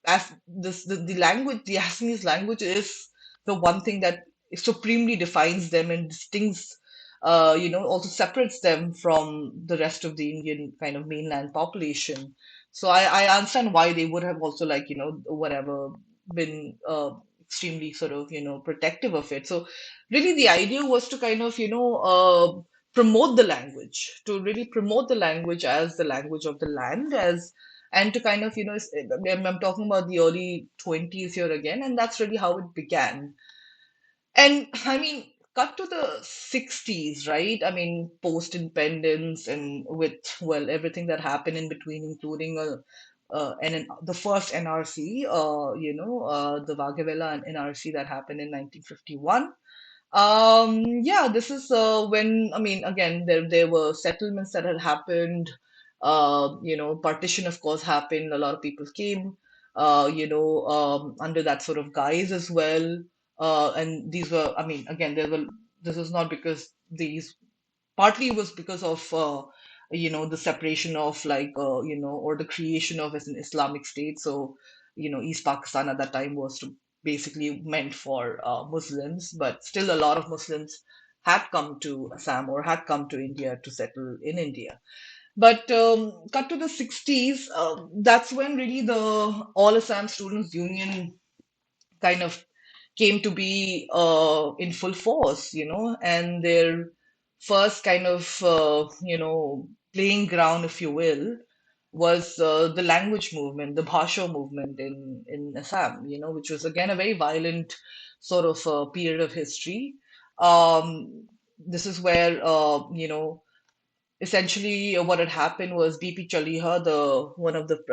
Speaker 2: as the language, the Assamese language is the one thing that supremely defines them and distincts, also separates them from the rest of the Indian kind of mainland population. So I understand why they would have also, like, whatever, been extremely sort of, protective of it. So really the idea was to kind of, promote the language, to really promote the language as the language of the land, as and to kind of, I'm talking about the early 20s here again, and that's really how it began. And I mean, cut to the 60s, right? I mean, post-independence, and with, well, everything that happened in between, including the first NRC, the Vaghevela NRC that happened in 1951. Yeah, this is when, I mean, again, there were settlements that had happened. Partition, of course, happened. A lot of people came, under that sort of guise as well. And these were, I mean, again, this was not because these, partly was because of, the separation of, like, or the creation of as an Islamic state. So, East Pakistan at that time was to basically meant for Muslims, but still a lot of Muslims had come to Assam or had come to India to settle in India. But cut to the 60s, that's when really the All Assam Students Union kind of came to be in full force, and their first kind of, playing ground, if you will, was the language movement, the Bhasha movement in Assam, which was again a very violent sort of period of history. This is where, essentially, what had happened was BP Chaliha, the one of the,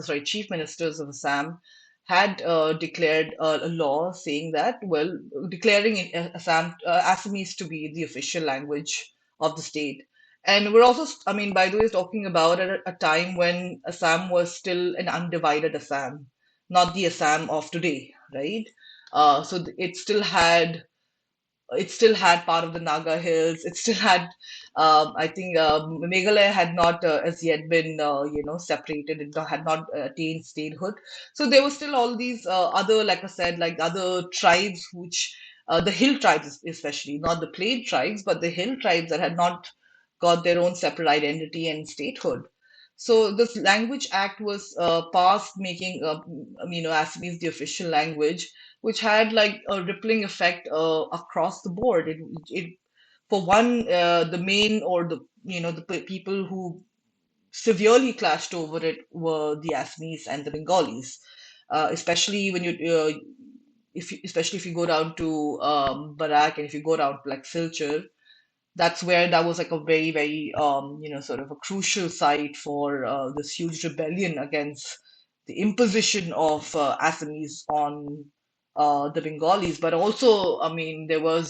Speaker 2: sorry, chief ministers of Assam, had declared a law saying that, well, declaring Assamese to be the official language of the state. And we're also, I mean, by the way, talking about a time when Assam was still an undivided Assam, not the Assam of today, right? It still had part of the Naga Hills. It still had, I think, Meghalaya had not as yet been, separated. It had not attained statehood. So there were still all these other, like I said, like other tribes, which the hill tribes, especially, not the plain tribes, but the hill tribes that had not got their own separate identity and statehood. So this Language Act was passed, making, Assamese the official language, which had like a rippling effect across the board. It For one, the main, or the, people who severely clashed over it were the Assamese and the Bengalis, especially when especially if you go down to Barak, and if you go down to like Silchar. That's where that was like a very, very, sort of a crucial site for this huge rebellion against the imposition of Assamese on the Bengalis. But also, I mean, there were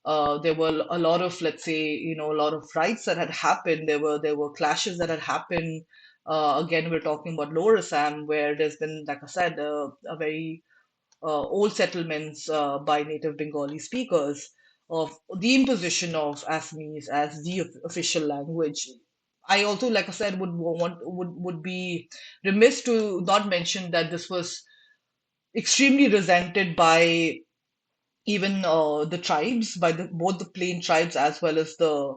Speaker 2: a lot of, let's say, a lot of riots that had happened. There were clashes that had happened. Again, we're talking about Lower Assam, where there's been, like I said, a very old settlements by native Bengali speakers of the imposition of Assamese as the official language. I also, like I said, would be remiss to not mention that this was extremely resented by even the tribes, by both the plain tribes as well as the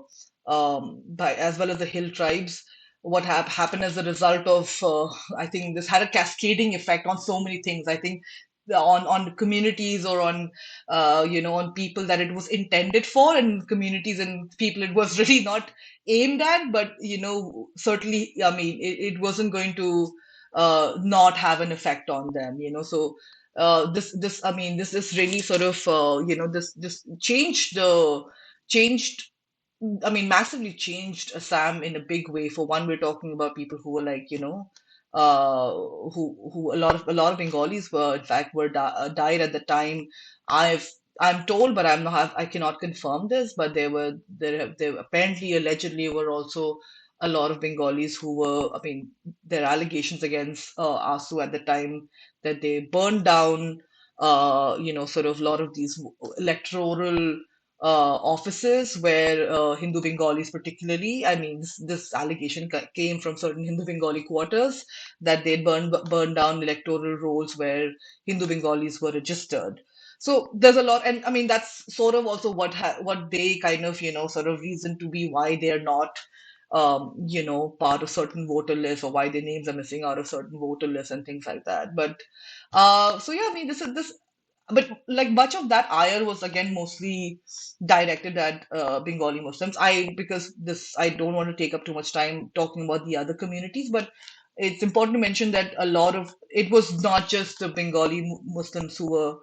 Speaker 2: hill tribes. What happened as a result of, I think this had a cascading effect on so many things. I think on communities, or on, on people that it was intended for, and communities and people it was really not aimed at. But certainly, I mean, it wasn't going to not have an effect on them. So this I mean, this is really sort of, this changed, I mean, massively changed Assam in a big way. For one, we're talking about people who were like, who a lot of Bengalis were, in fact, died at the time. I'm told, but I cannot confirm this, but there apparently, allegedly, were also a lot of Bengalis who were, I mean, their allegations against ASU at the time that they burned down, sort of a lot of these electoral offices where Hindu Bengalis, particularly, I mean, this allegation came from certain Hindu Bengali quarters that they burned down electoral rolls where Hindu Bengalis were registered. So there's a lot, and I mean that's sort of also what they kind of sort of reason to be why they're not part of certain voter lists, or why their names are missing out of certain voter lists and things like that. But so yeah, I mean this but like much of that ire was again mostly directed at Bengali Muslims. I don't want to take up too much time talking about the other communities, but it's important to mention that a lot of it was not just the Bengali Muslims who were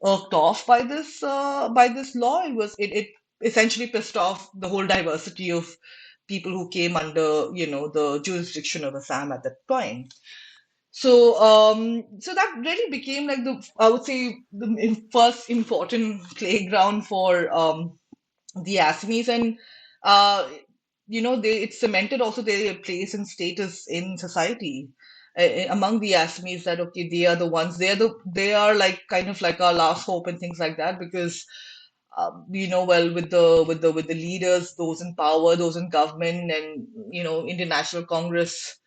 Speaker 2: irked off by this law. It essentially pissed off the whole diversity of people who came under the jurisdiction of Assam at that point. So that really became like I would say the first important playground for the Assamese, and uh, it cemented also their place and status in society among the Assamese, that okay, they are the ones, they are like kind of like our last hope and things like that, because well, with the leaders, those in power, those in government, and international Congress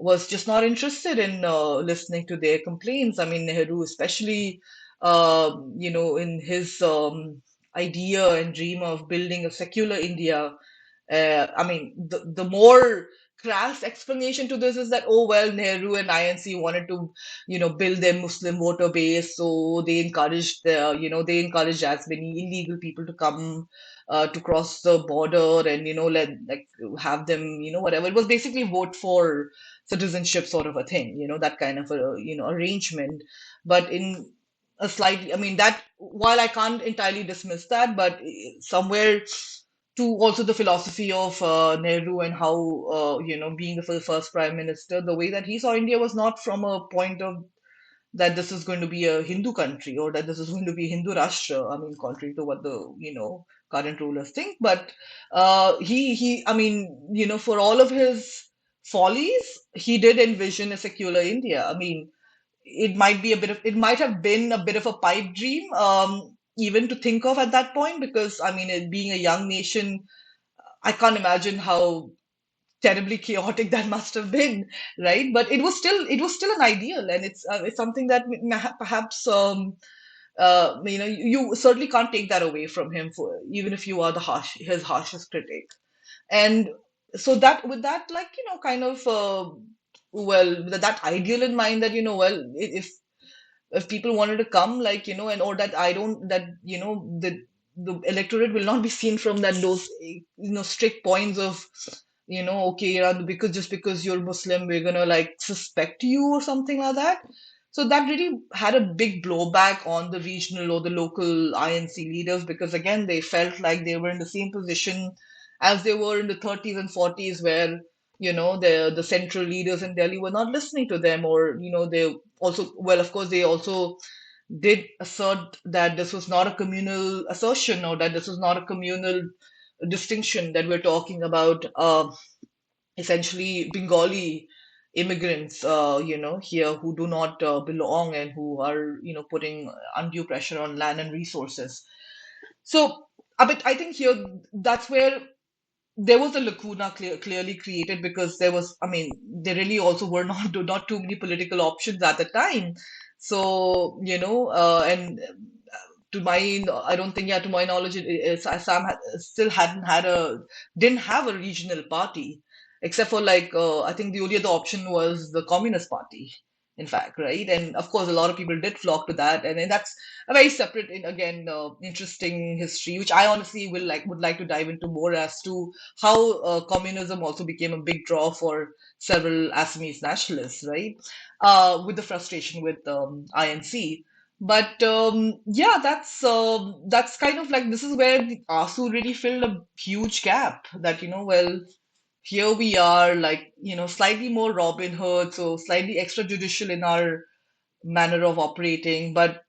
Speaker 2: was just not interested in listening to their complaints. I mean, Nehru, especially, in his idea and dream of building a secular India. I mean, the more crass explanation to this is that, oh, well, Nehru and INC wanted to, build their Muslim voter base, so they encouraged as many illegal people to come to cross the border, and like have them, whatever. It was basically vote for citizenship sort of a thing, that kind of a arrangement. But in a slightly, I mean, that while I can't entirely dismiss that, but somewhere to also the philosophy of Nehru, and how being the first prime minister, the way that he saw India was not from a point of that this is going to be a Hindu country, or that this is going to be Hindu Rashtra. I mean, contrary to what the current rulers think, but I mean, for all of his follies, he did envision a secular India. I mean, it might have been a bit of a pipe dream, even to think of at that point, because I mean, it being a young nation, I can't imagine how terribly chaotic that must have been, right? But it was still an ideal, and it's something that perhaps you certainly can't take that away from him, for even if you are his harshest critic. And so that with that, like, kind of well, with that ideal in mind, that well, if people wanted to come, like, and or that I don't that the electorate will not be seen from that those strict points of okay, because just because you're Muslim, we're gonna like suspect you or something like that. So that really had a big blowback on the regional or the local INC leaders, because again, they felt like they were in the same position as they were in the 30s and 40s, where the central leaders in Delhi were not listening to them, or they also, well, of course, they also did assert that this was not a communal assertion, or that this was not a communal distinction, that we're talking about essentially Bengali immigrants, here, who do not belong, and who are, putting undue pressure on land and resources. So, but I think here that's where there was a lacuna clearly created, because I mean, there really also were not too many political options at the time. So, and I don't think, yeah, to my knowledge, Assam still didn't have a regional party, except for like, I think the only other option was the Communist Party, in fact, right? And of course, a lot of people did flock to that, and then that's a very separate, again, interesting history, which I honestly would like to dive into more, as to how communism also became a big draw for several Assamese nationalists, right? With the frustration with INC. But yeah, that's kind of like, this is where the ASU really filled a huge gap. That well, here we are, like, slightly more Robin Hood, so slightly extrajudicial in our manner of operating, but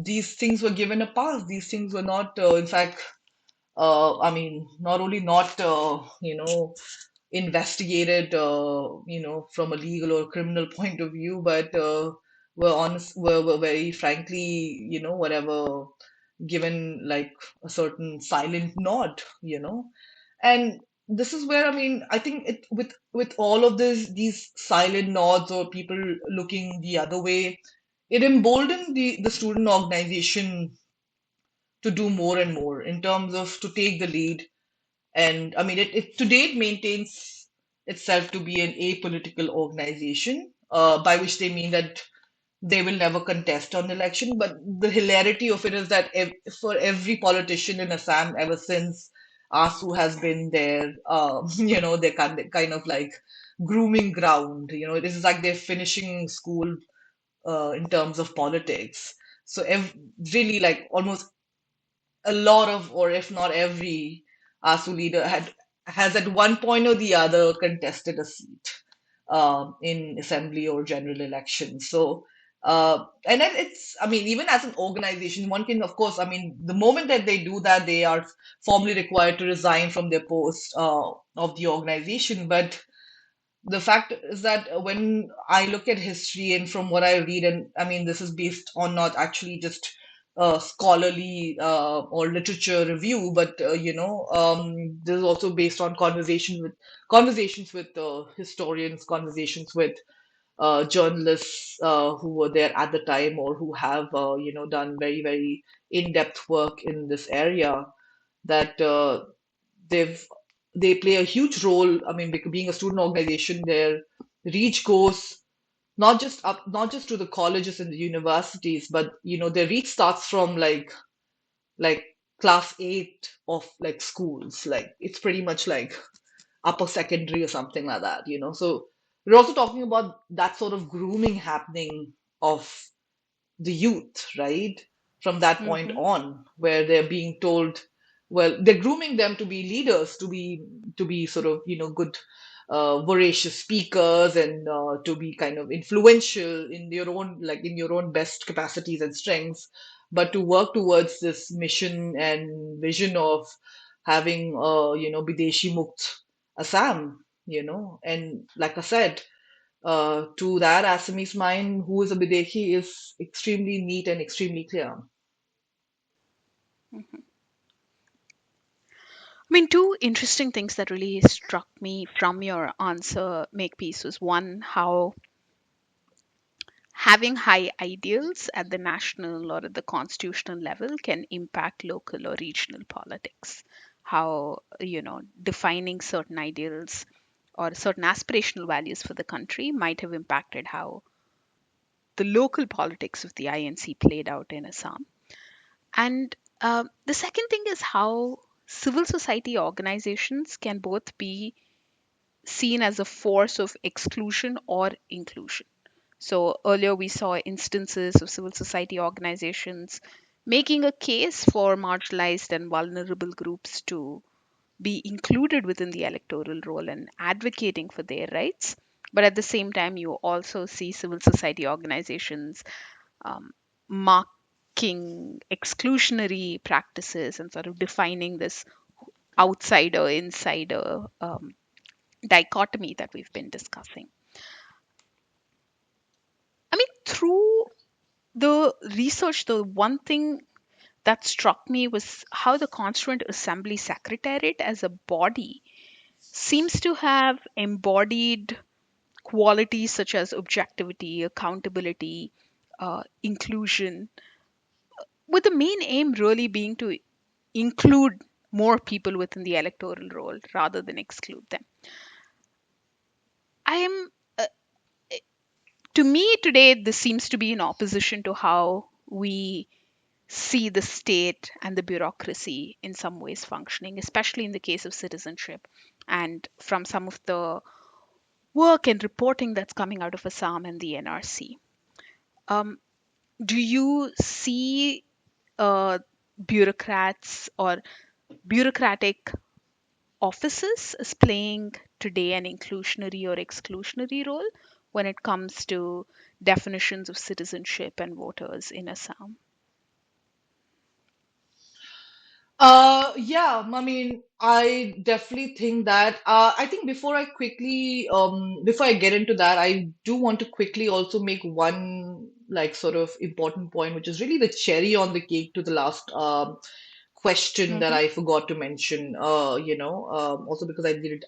Speaker 2: these things were given a pass. These things were not, in fact, I mean, not only not, investigated, from a legal or criminal point of view, but were very frankly, whatever, given like a certain silent nod, and this is where, I mean, I think it with all of these silent nods or people looking the other way, it emboldened the student organization to do more and more in terms of to take the lead. And I mean, it to date maintains itself to be an apolitical organization, by which they mean that they will never contest on election. But the hilarity of it is that for every politician in Assam ever since ASU has been there, they're kind of like grooming ground. It is like they're finishing school in terms of politics. So really, like almost a lot of, or if not every, ASU leader has at one point or the other contested a seat in assembly or general elections. So, and then it's, I mean, even as an organization, one can, of course, I mean, the moment that they do that, they are formally required to resign from their post of the organization. But the fact is that when I look at history and from what I read, and I mean, this is based on not actually just scholarly or literature review, but this is also based on conversations with historians, conversations with journalists who were there at the time or who have done very very in-depth work in this area. That they've they play a huge role. I mean, being a student organization, their reach goes not just to the colleges and the universities, but their reach starts from like class 8 of like schools. Like it's pretty much like upper secondary or something like that. So we're also talking about that sort of grooming happening of the youth, right? From that point
Speaker 1: Hmm.
Speaker 2: on, where they're being told, well, they're grooming them to be leaders, to be sort of, good, voracious speakers, and to be kind of influential in your own, like in your own best capacities and strengths, but to work towards this mission and vision of having, Bideshi Mukt Assam, and like I said, to that Assamese mind, who is a Bideshi is extremely neat and extremely clear.
Speaker 1: I mean, two interesting things that really struck me from your answer, Makepeace, was one, how having high ideals at the national or at the constitutional level can impact local or regional politics. How, defining certain ideals or certain aspirational values for the country might have impacted how the local politics of the INC played out in Assam. And the second thing is how civil society organizations can both be seen as a force of exclusion or inclusion. So earlier we saw instances of civil society organizations making a case for marginalized and vulnerable groups to be included within the electoral roll and advocating for their rights. But at the same time, you also see civil society organizations um, marking exclusionary practices and sort of defining this outsider insider dichotomy that we've been discussing. I mean, through the research, the one thing that struck me was how the Constituent Assembly Secretariat as a body seems to have embodied qualities such as objectivity, accountability, inclusion, with the main aim really being to include more people within the electoral roll rather than exclude them. I am, to me today, this seems to be in opposition to how we see the state and the bureaucracy in some ways functioning, especially in the case of citizenship. And from some of the work and reporting that's coming out of Assam and the NRC. Um, do you see bureaucrats or bureaucratic offices as playing today an inclusionary or exclusionary role when it comes to definitions of citizenship and voters in Assam?
Speaker 2: Yeah, I mean, I definitely think that. I think before I get into that, I do want to quickly also make one like sort of important point, which is really the cherry on the cake to the last question that
Speaker 1: Mm-hmm.
Speaker 2: I forgot to mention. Also because I think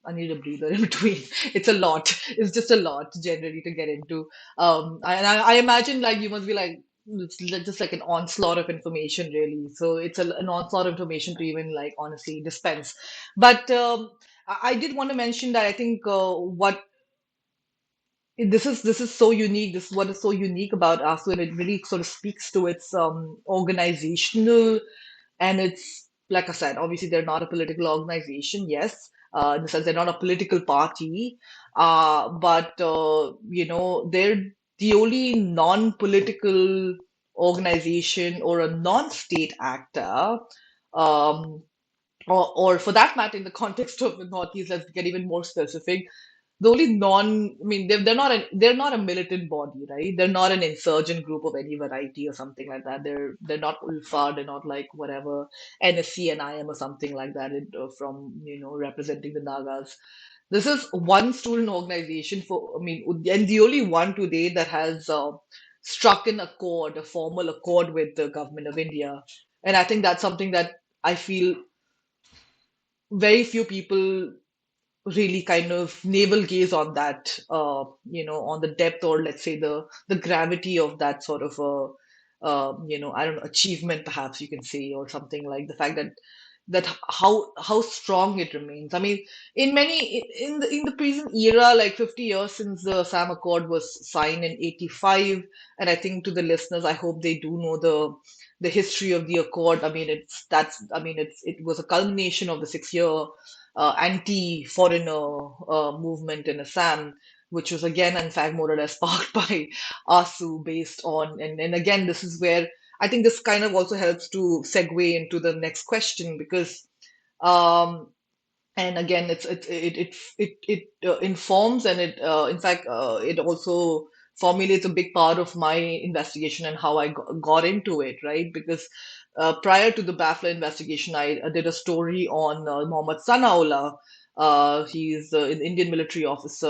Speaker 2: I needed a breather in between. It's a lot. It's just a lot generally to get into. I imagine like you must be like just like an onslaught of information, really. So it's an onslaught of information to even like honestly dispense. But I did want to mention that I think what this is so unique. This is what is so unique about ASU, and it really sort of speaks to its organizational and it's like I said, obviously they're not a political organization, yes, in the sense they're not a political party, but they're the only non-political organization or a non-state actor, um, or for that matter, in the context of the Northeast, let's get even more specific, the only I mean, they're not a militant body, right? They're not an insurgent group of any variety or something like that. They're not ULFA, they're not like whatever NSC and IM or something like that from, representing the Nagas. This is one student organization I mean, and the only one today that has struck an accord, a formal accord with the government of India. And I think that's something that I feel very few people really kind of navel gaze on that, on the depth or let's say the gravity of that sort of I don't know, achievement, perhaps you can say, or something like the fact that how strong it remains. I mean, in the present era, like 50 years since the Assam Accord was signed in 85, and I think to the listeners, I hope they do know the history of the accord. I mean, it was a culmination of the 6 year anti-foreigner movement in Assam, which was again, in fact, more or less sparked by ASU based on, and again, this is where I think this kind of also helps to segue into the next question because, um, and again, it informs and in fact, it also formulates a big part of my investigation and how I got into it, right? Because prior to the BAFLA investigation, I did a story on Mohammad Sanaullah. He's an Indian military officer,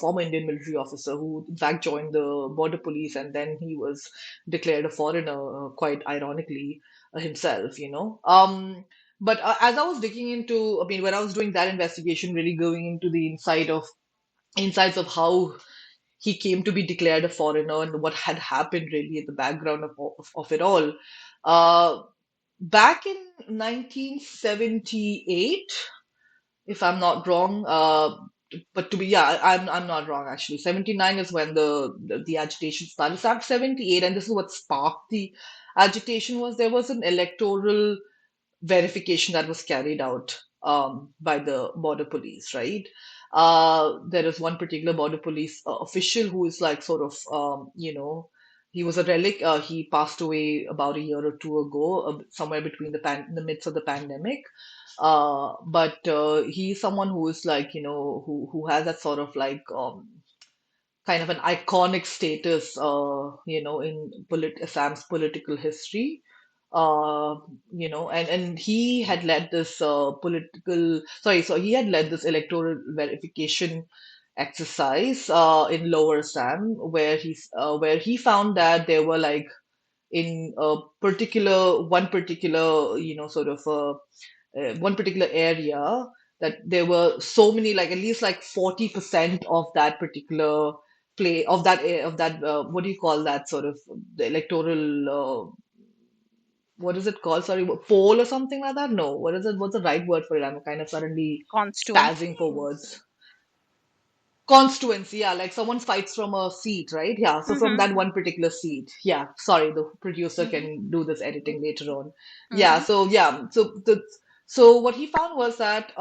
Speaker 2: former Indian military officer who, in fact, joined the border police and then he was declared a foreigner, quite ironically, himself, But as I was digging into, I mean, when I was doing that investigation, really going into the insights of how he came to be declared a foreigner and what had happened really at the background of it all. Uh, Back in 1978, if I'm not wrong, but to be, yeah, I'm not wrong actually. 79 is when the agitation started. Started 78, and this is what sparked the agitation was there was an electoral verification that was carried out by the border police, right? There is one particular border police official who is like sort of, he was a relic. He passed away about a year or two ago, somewhere between in the midst of the pandemic. But he's someone who is like, who has that sort of like kind of an iconic status, in Assam's political history. Uh, and he had led this so he had led this electoral verification exercise in Lower Assam, where he found that there were like in one particular, sort of one particular area that there were so many like at least like 40% of that particular of that what do you call that sort of the electoral what is it called, sorry, poll or something like that? No, what's the right word for it? I'm kind of suddenly spazzing
Speaker 1: Constituency.
Speaker 2: for words. Constituency, yeah, like someone fights from a seat, right? Yeah, so from that
Speaker 1: Mm-hmm.
Speaker 2: one particular seat. Yeah, sorry, the producer
Speaker 1: Mm-hmm.
Speaker 2: can do this editing later on.
Speaker 1: Mm-hmm.
Speaker 2: So what he found was that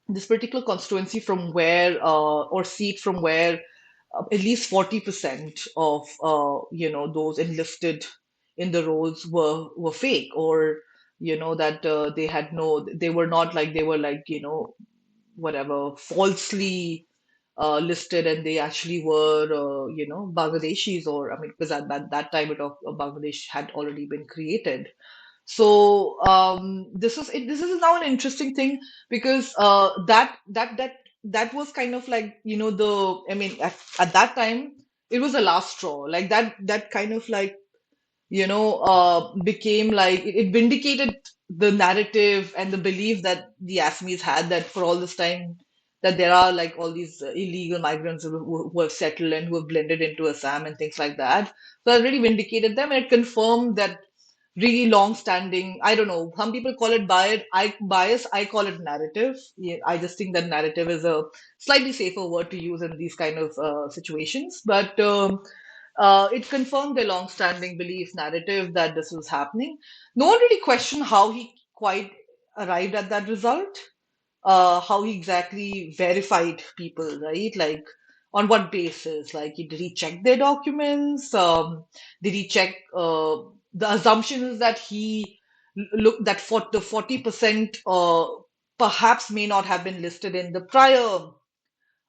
Speaker 2: this particular constituency from where or seat from where at least 40% of those enlisted in the roles were fake, or that they were not like they were like whatever falsely listed, and they actually were, Bangladeshis, or I mean, because at that time Bangladesh had already been created. So this is now an interesting thing because that was kind of like the I mean at that time it was the last straw. Like that kind of like, became like it vindicated the narrative and the belief that the Assamese had, that for all this time that there are like all these illegal migrants who have settled and who have blended into Assam and things like that. So it really vindicated them, and it confirmed that really long-standing. I don't know. Some people call it bias. I call it narrative. Yeah, I just think that narrative is a slightly safer word to use in these kind of situations. But it confirmed their long-standing belief narrative that this was happening. No one really questioned how he quite arrived at that result, how he exactly verified people, right? Like on what basis? Like, did he check their documents? Did he check the assumption is that he look that for the 40% perhaps may not have been listed in the prior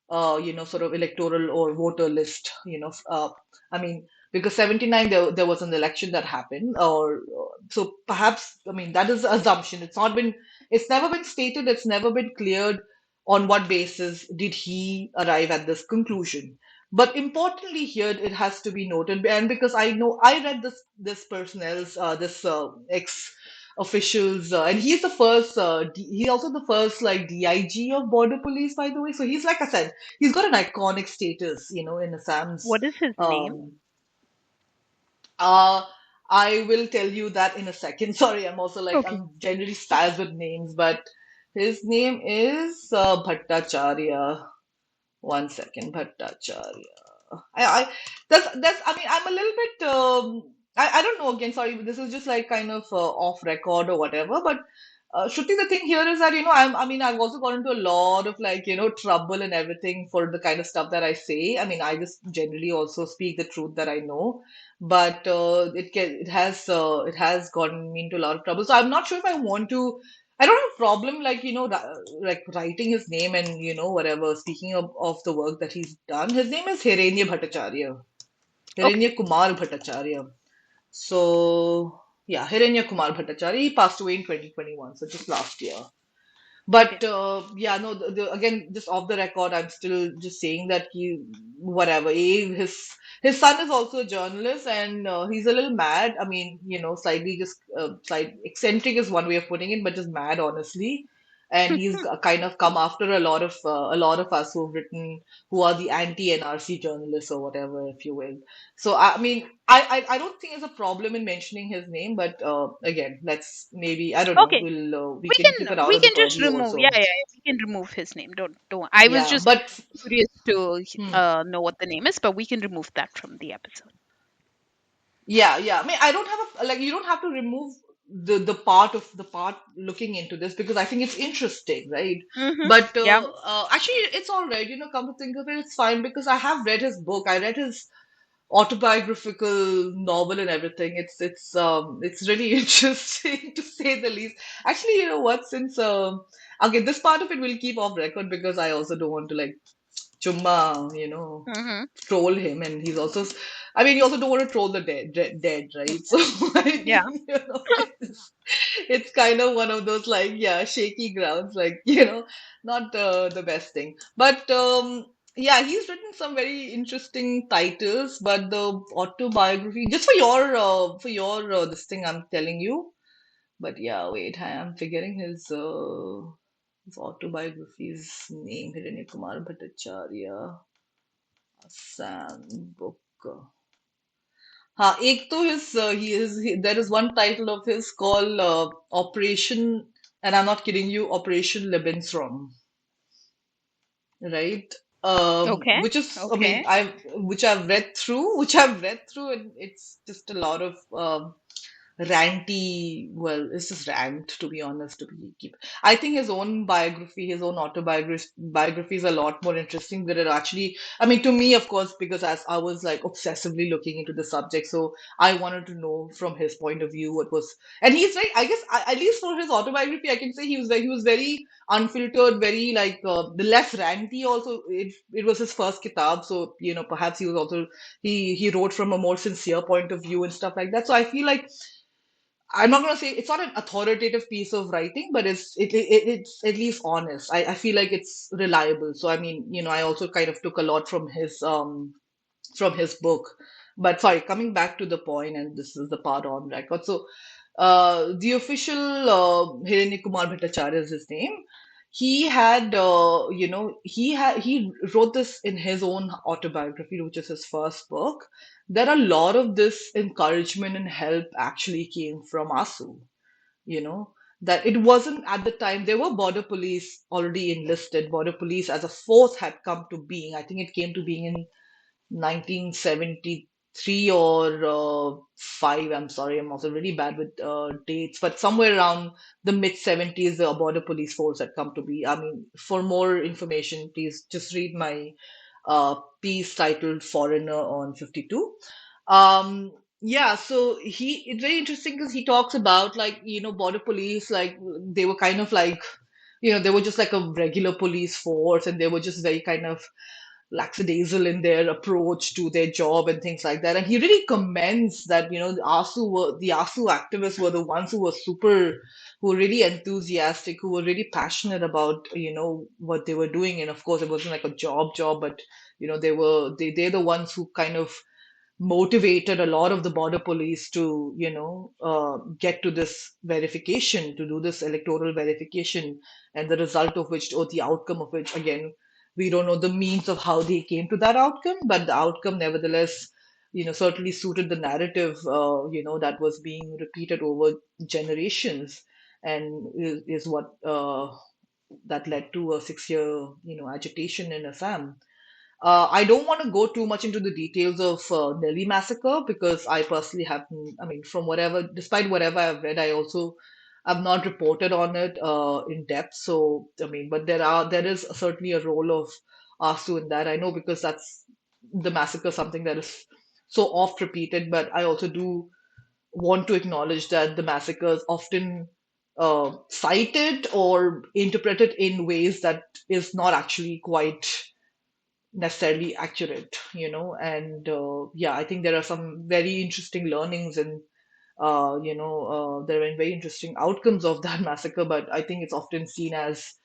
Speaker 2: sort of electoral or voter list, I mean, because 79 there was an election that happened, or so perhaps, I mean, that is the assumption. It's never been stated, it's never been cleared on what basis did he arrive at this conclusion. But importantly here, it has to be noted, and because I know I read this personnel's this ex officials, and he's the first. He's also the first like DIG of border police, by the way. So he's, like I said, he's got an iconic status, in Assam's.
Speaker 1: What is his name?
Speaker 2: Um, uh, I will tell you that in a second. Sorry, I'm also like
Speaker 1: Okay.
Speaker 2: I'm generally spazzed with names, but his name is Bhattacharya. One second, Bhattacharya. I that's I mean, I'm a little bit I don't know, again, sorry, this is just like kind of off record or whatever, but Shruti, the thing here is that, I mean, I've also got into a lot of like, trouble and everything for the kind of stuff that I say. I mean, I just generally also speak the truth that I know, but it has gotten me into a lot of trouble. So I'm not sure if I want to. I don't have a problem like, like writing his name and, whatever, speaking of the work that he's done. His name is Hiranya Bhattacharya,
Speaker 1: Okay.
Speaker 2: Hiranya Kumar Bhattacharya. So, yeah, Hiranya Kumar Bhattacharya. He passed away in 2021, so just last year.
Speaker 1: Okay.
Speaker 2: But yeah, no, again, just off the record, I'm still just saying that whatever. His son is also a journalist, and he's a little mad. I mean, slightly just slight eccentric is one way of putting it, but just mad, honestly. And he's kind of come after a lot of us who've written, who are the anti-NRC journalists or whatever, if you will. So I mean, I don't think there's a problem in mentioning his name, but again, let's maybe, I don't know,
Speaker 1: Okay.
Speaker 2: we can keep it out
Speaker 1: We
Speaker 2: of the
Speaker 1: can just
Speaker 2: purview
Speaker 1: remove. Yeah,
Speaker 2: also.
Speaker 1: yeah, yeah. We can remove his name. Don't. I was
Speaker 2: Yeah,
Speaker 1: just
Speaker 2: but
Speaker 1: curious to
Speaker 2: hmm,
Speaker 1: know what the name is, but we can remove that from the episode.
Speaker 2: yeah, yeah. I mean, I don't have like, you don't have to remove the part looking into this, because I think it's interesting, right?
Speaker 1: Mm-hmm.
Speaker 2: But
Speaker 1: Yeah.
Speaker 2: actually, it's all right. Come to think of it, it's fine, because I have read his book. I read his autobiographical novel and everything. It's really interesting to say the least. Actually, you know what? Since okay, this part of it will keep off record, because I also don't want to like chumma,
Speaker 1: Mm-hmm.
Speaker 2: troll him, and he's also. I mean, you also don't want to troll the dead, right? So I
Speaker 1: Yeah.
Speaker 2: mean, it's kind of one of those like, yeah, shaky grounds, like, not the best thing. But yeah, he's written some very interesting titles, but the autobiography, just for your this thing I'm telling you. But yeah, wait, I am forgetting his autobiography's name, Hiranya Kumar Bhattacharya, Assam book. एक तो there is one title of his called Operation, and I'm not kidding you, Operation Lebensraum, right?
Speaker 1: Okay.
Speaker 2: Which is, I mean,
Speaker 1: Okay.
Speaker 2: which I've read through, and it's just a lot of ranty. Well, it's just rant, to be honest. To be keep, I think his own biography, his own autobiography is a lot more interesting than it actually. I mean, to me, of course, because as I was like obsessively looking into the subject, so I wanted to know from his point of view what was. And he's very, I guess, at least for his autobiography, I can say he was very unfiltered, very like the less ranty. Also, it was his first kitab, so perhaps he was also he wrote from a more sincere point of view and stuff like that. So I feel like I'm not gonna say it's not an authoritative piece of writing, but it's at least honest. I feel like it's reliable. So I mean, I also kind of took a lot from his from his book. But sorry, coming back to the point, and this is the part on record. So, the official Hiranya Kumar Bhattacharya is his name. He had, he wrote this in his own autobiography, which is his first book. That a lot of this encouragement and help actually came from ASU, you know, that it wasn't at the time, there were border police already enlisted. Border police as a force had come to being. I think it came to being in 1973 or 5. I'm sorry, I'm also really bad with dates, but somewhere around the mid 70s, the border police force had come to be. I mean, for more information, please just read my piece titled Foreigner on 52. Yeah, so it's very interesting because he talks about, like, border police, like they were kind of like, they were just like a regular police force, and they were just very kind of lackadaisical in their approach to their job and things like that. And he really commends that, the ASU activists were the ones who were who were really enthusiastic, who were really passionate about, what they were doing. And of course, it wasn't like a job, but, they're the ones who kind of motivated a lot of the border police to, get to this verification, to do this electoral verification, and the result of which, or the outcome of which, again, we don't know the means of how they came to that outcome, but the outcome, nevertheless, certainly suited the narrative, that was being repeated over generations, and is what that led to a 6-year, agitation in Assam. I don't want to go too much into the details of Delhi massacre because I personally haven't. I mean, from whatever, despite whatever I've read, I also have not reported on it in depth. So, I mean, but there is certainly a role of ASU in that. I know because that's the massacre, something that is so oft repeated. But I also do want to acknowledge that the massacre is often cited or interpreted in ways that is not actually quite necessarily accurate, and yeah, I think there are some very interesting learnings, and there are very interesting outcomes of that massacre, but I think it's often seen as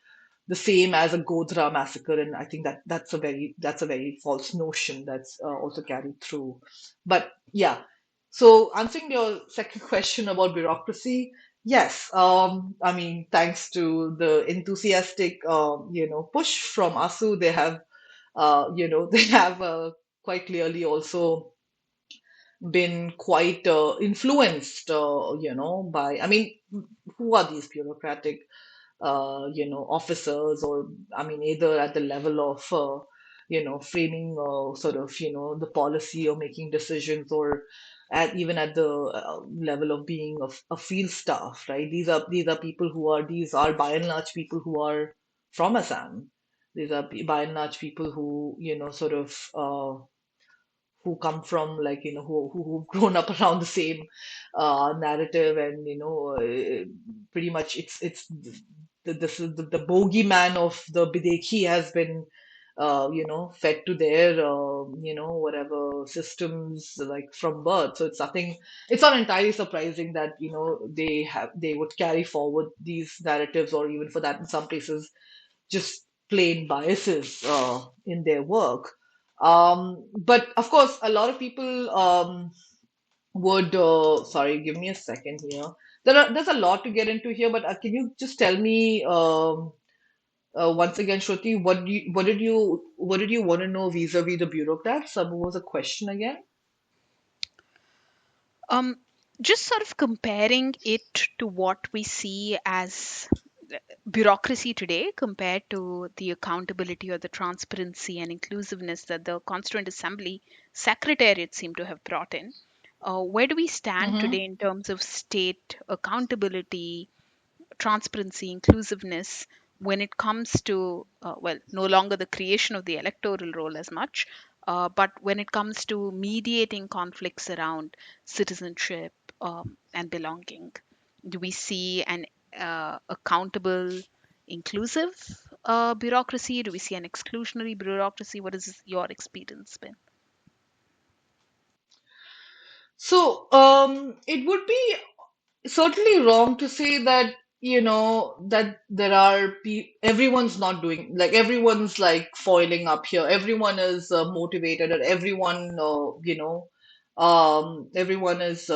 Speaker 2: the same as a Godhra massacre, and I think that that's a very false notion that's also carried through. But yeah, so answering your second question about bureaucracy, yes, I mean, thanks to the enthusiastic, push from ASU, they have, they have quite clearly also been quite influenced, by, I mean, who are these bureaucratic, officers, or, I mean, either at the level of, framing, sort of, the policy or making decisions, or even at the level of being a field staff, right? These are people these are by and large people who are from Assam. These are by and large people who, sort of, who come from, like, who've grown up around the same narrative, and, pretty much it's this is the bogeyman of the Bidekhi has been, fed to their, whatever systems, like, from birth. So it's not entirely surprising that, they would carry forward these narratives, or even for that, in some cases, just plain biases in their work. But of course, a lot of people would. Sorry, give me a second here. There's a lot to get into here, but can you just tell me, once again, Shruti, what did you want to know vis-a-vis the bureaucrats? What was the question again?
Speaker 1: Um, just sort of comparing it to what we see as bureaucracy today compared to the accountability or the transparency and inclusiveness that the Constituent Assembly Secretariat seem to have brought in. Where do we stand
Speaker 2: Mm-hmm.
Speaker 1: today in terms of state accountability, transparency, inclusiveness when it comes to, well, no longer the creation of the electoral role as much, but when it comes to mediating conflicts around citizenship and belonging? Do we see an accountable, inclusive bureaucracy? Do we see an exclusionary bureaucracy? What has your experience been?
Speaker 2: So, it would be certainly wrong to say that that there are everyone's not doing, like, everyone's like foiling up here. Everyone is motivated, and everyone, everyone is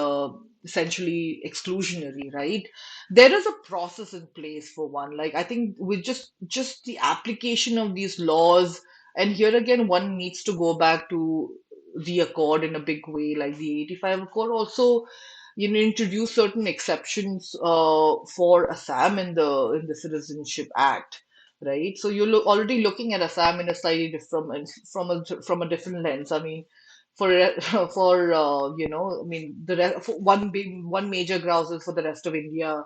Speaker 2: essentially exclusionary, right? There is a process in place for one. Like, I think with just the application of these laws, and here again, one needs to go back to the accord in a big way, like the 85 Accord also introduce certain exceptions for Assam in the Citizenship Act, right? So you're already looking at Assam in a slightly different from a different lens. I mean, for for I mean, for one major grouse is for the rest of India.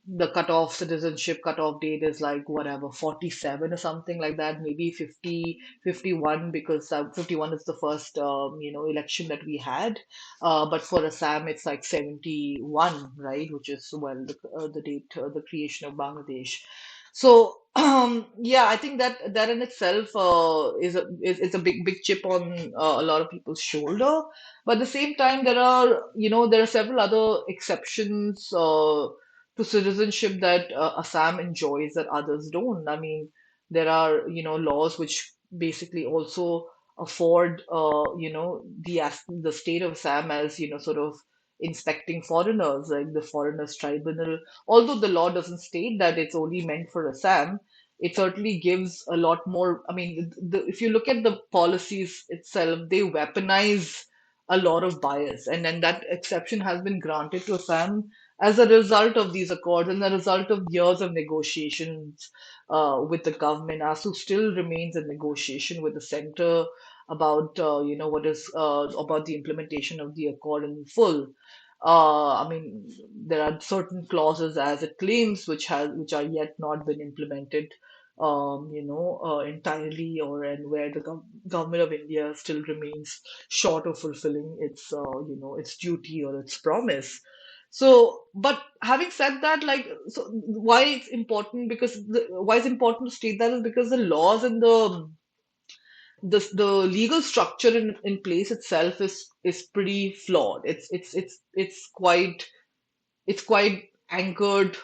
Speaker 2: The cutoff citizenship cutoff date is like whatever 47 or something like that, maybe 50, 51, because 51 is the first election that we had, but for Assam it's like 71, right, which is, well, the date, the creation of Bangladesh. So yeah, I think that in itself is a big chip on a lot of people's shoulder. But at the same time, there are several other exceptions to citizenship that Assam enjoys that others don't. I mean, there are, laws which basically also afford, the state of Assam as, sort of inspecting foreigners, like the foreigners tribunal. Although the law doesn't state that it's only meant for Assam, it certainly gives a lot more. I mean, if you look at the policies itself, they weaponize a lot of bias, and then that exception has been granted to Assam as a result of these accords and the result of years of negotiations with the government. ASU still remains in negotiation with the center about what is about the implementation of the accord in full. I mean, there are certain clauses, as it claims, which are yet not been implemented, entirely, and where the government of India still remains short of fulfilling its duty or its promise. So, but having said that, like, so why it's important, because why it's important to state that is because the laws and the legal structure in place itself is pretty flawed. It's quite anchored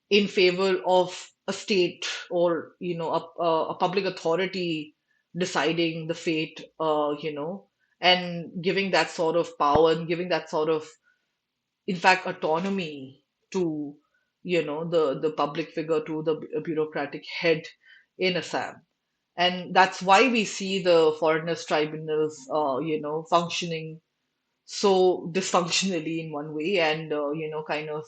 Speaker 2: in favor of a state, or a public authority deciding the fate, and giving that sort of power and giving that sort of, in fact, autonomy to the public figure, to the bureaucratic head in Assam. And that's why we see the foreigners tribunals functioning so dysfunctionally in one way, and kind of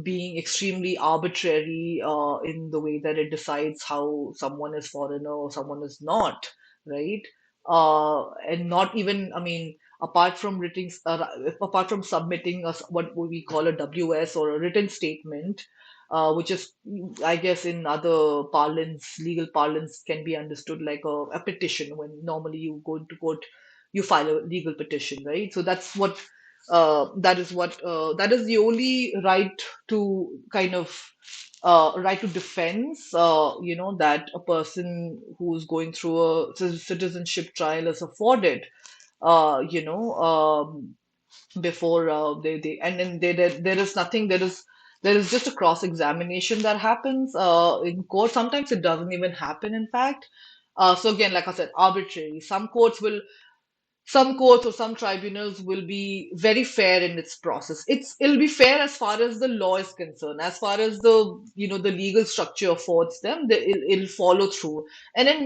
Speaker 2: being extremely arbitrary in the way that it decides how someone is foreigner or someone is not, right? And not even, I mean, apart from submitting what we call a WS, or a written statement, which is, I guess, in other parlance, legal parlance, can be understood like a petition. When normally you go to court, you file a legal petition, right? So that is the only right to kind of right to defense, that a person who's going through a citizenship trial is afforded, uh, you know, um, before they and then there is nothing. There is just a cross examination that happens in court. Sometimes it doesn't even happen, in fact. So again, like I said, arbitrary. Some courts or some tribunals will be very fair in its process. It'll be fair as far as the law is concerned, as far as the legal structure affords them. It'll follow through. And in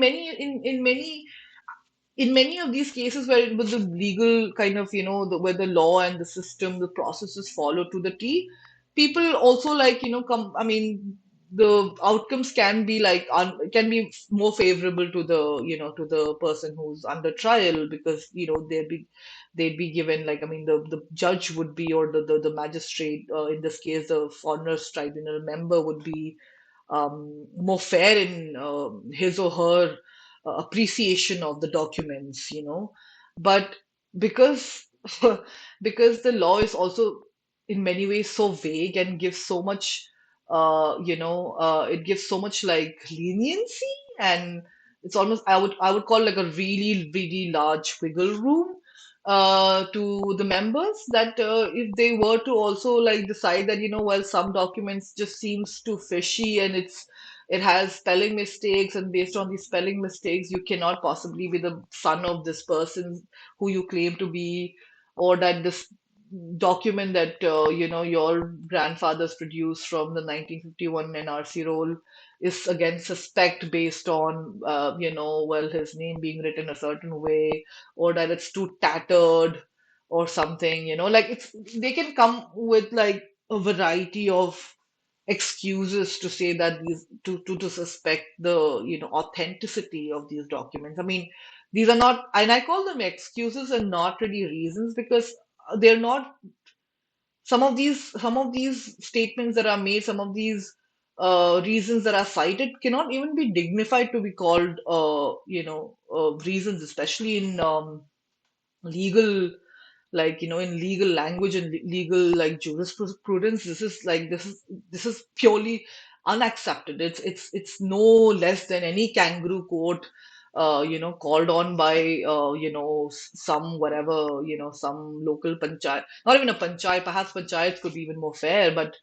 Speaker 2: many of these cases where it was the legal kind of, where the law and the system, the processes follow to the T, people also, like, come, I mean, the outcomes can be like, can be more favorable to the person who's under trial, because, they'd be given, like, I mean, the judge would be, or the magistrate, in this case, the foreigners tribunal member, would be more fair in his or her appreciation of the documents, But because because the law is also in many ways so vague and gives so much, it gives so much, like, leniency, and it's almost, I would call, like, a really really large wiggle room. to the members that if they were to also like decide that, well, some documents just seems too fishy and it has spelling mistakes, and based on these spelling mistakes, you cannot possibly be the son of this person who you claim to be, or that this document that your grandfathers produced from the 1951 NRC roll is again suspect based on well, his name being written a certain way, or that it's too tattered or something, like it's they can come with like a variety of excuses to say that these to suspect the authenticity of these documents. I mean, these are not, and I call them excuses and not really reasons, because they're not, some of these statements that are made, some of these reasons that are cited cannot even be dignified to be called reasons, especially in legal, like in legal language and legal like jurisprudence. This is purely unaccepted. It's no less than any kangaroo court called on by some whatever, some local panchayat, not even a panchayat, perhaps panchayats could be even more fair, but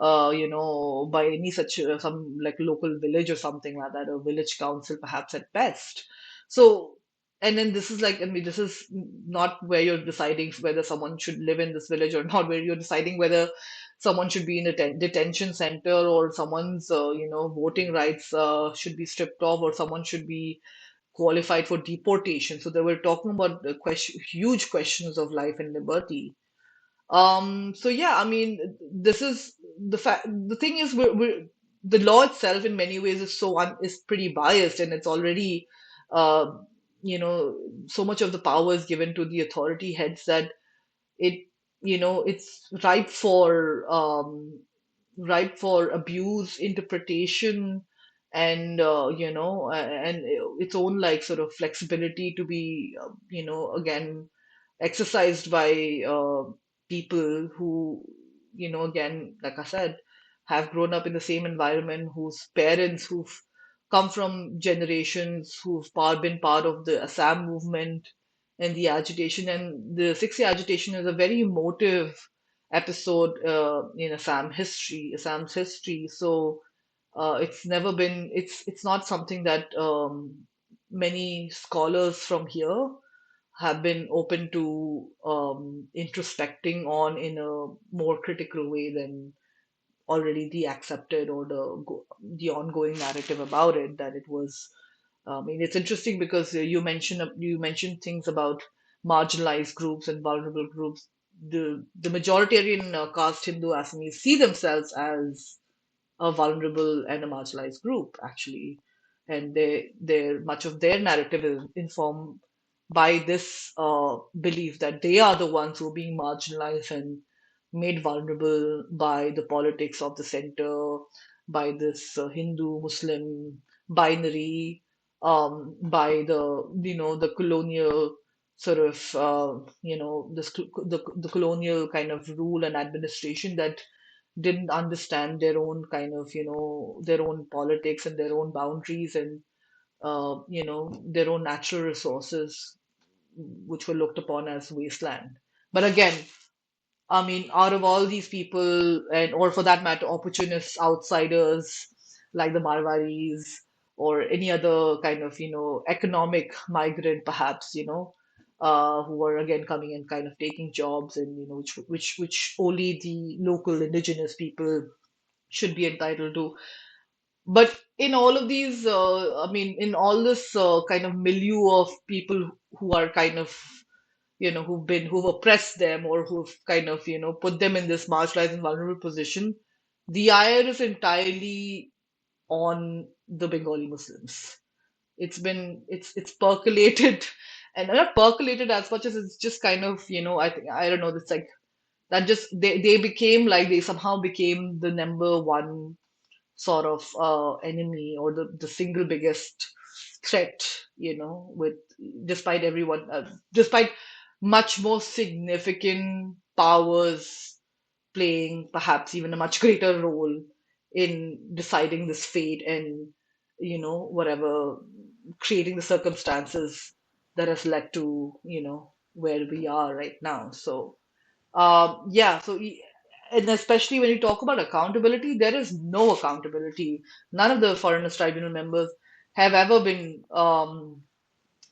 Speaker 2: by any such some like local village or something like that, or village council perhaps at best. So, and then this is like, I mean, this is not where you're deciding whether someone should live in this village or not, where you're deciding whether someone should be in a detention center, or someone's, voting rights should be stripped off, or someone should be qualified for deportation. So they were talking about the huge questions of life and liberty. So yeah, I mean, this is the fact. The thing is, the law itself, in many ways, is pretty biased, and it's already, uh, so much of the power is given to the authority heads that it, it's ripe for abuse, interpretation, and and its own like sort of flexibility to be, again exercised by people who, again, like I said, have grown up in the same environment, whose parents who've come from generations who've been part of the Assam movement and the agitation. And the 6 year agitation is a very emotive episode in Assam's history. So it's not something that many scholars from here have been open to introspecting on in a more critical way than already the accepted, or the ongoing narrative about it, that it was. I mean, it's interesting because you mentioned things about marginalized groups and vulnerable groups. The majoritarian caste Hindu Assamese see themselves as a vulnerable and a marginalized group, actually, and much of their narrative is informed by this belief that they are the ones who are being marginalized and made vulnerable by the politics of the center, by this Hindu Muslim binary, by the colonial sort of the colonial kind of rule and administration that didn't understand their own kind of, their own politics and their own boundaries, and their own natural resources, which were looked upon as wasteland. But again, I mean, out of all these people, and or for that matter, opportunists, outsiders like the Marwaris, or any other kind of, economic migrant, perhaps, who are again coming and kind of taking jobs, and which only the local indigenous people should be entitled to. But in all of these, I mean, in all this kind of milieu of people who are kind of, who've oppressed them, or who've kind of, put them in this marginalized and vulnerable position, the ire is entirely on the Bengali Muslims. It's percolated, and not percolated as much as it's just kind of, I don't know, it's like that just they somehow became the number one sort of enemy, or the single biggest threat, with despite everyone, despite much more significant powers playing perhaps even a much greater role in deciding this fate, and whatever, creating the circumstances that has led to, where we are right now. So yeah, and especially when you talk about accountability, there is no accountability. None of the foreigners tribunal members have ever been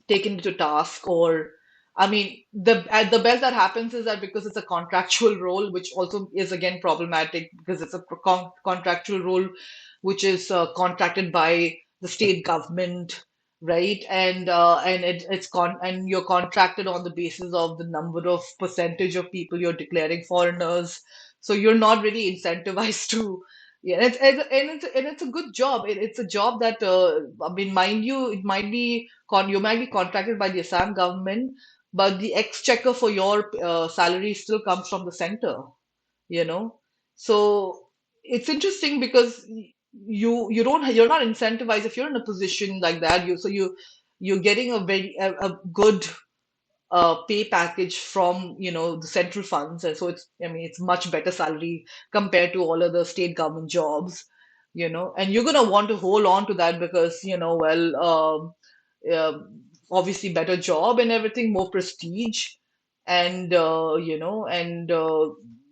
Speaker 2: taken to task, or I mean, at the best that happens is that because it's a contractual role, which also is again problematic because it's a contractual role which is contracted by the state government, right? And and you're contracted on the basis of the number of percentage of people you're declaring foreigners, so you're not really incentivized to. Yeah, and it's a good job. It's a job that I mean, mind you, it might be you might be contracted by the Assam government, but the exchequer for your salary still comes from the center, you know. So it's interesting because you're not incentivized if you're in a position like that. You're getting a good pay package from the central funds, and so it's I mean it's much better salary compared to all other state government jobs, and you're gonna want to hold on to that because uh, obviously better job and everything, more prestige, and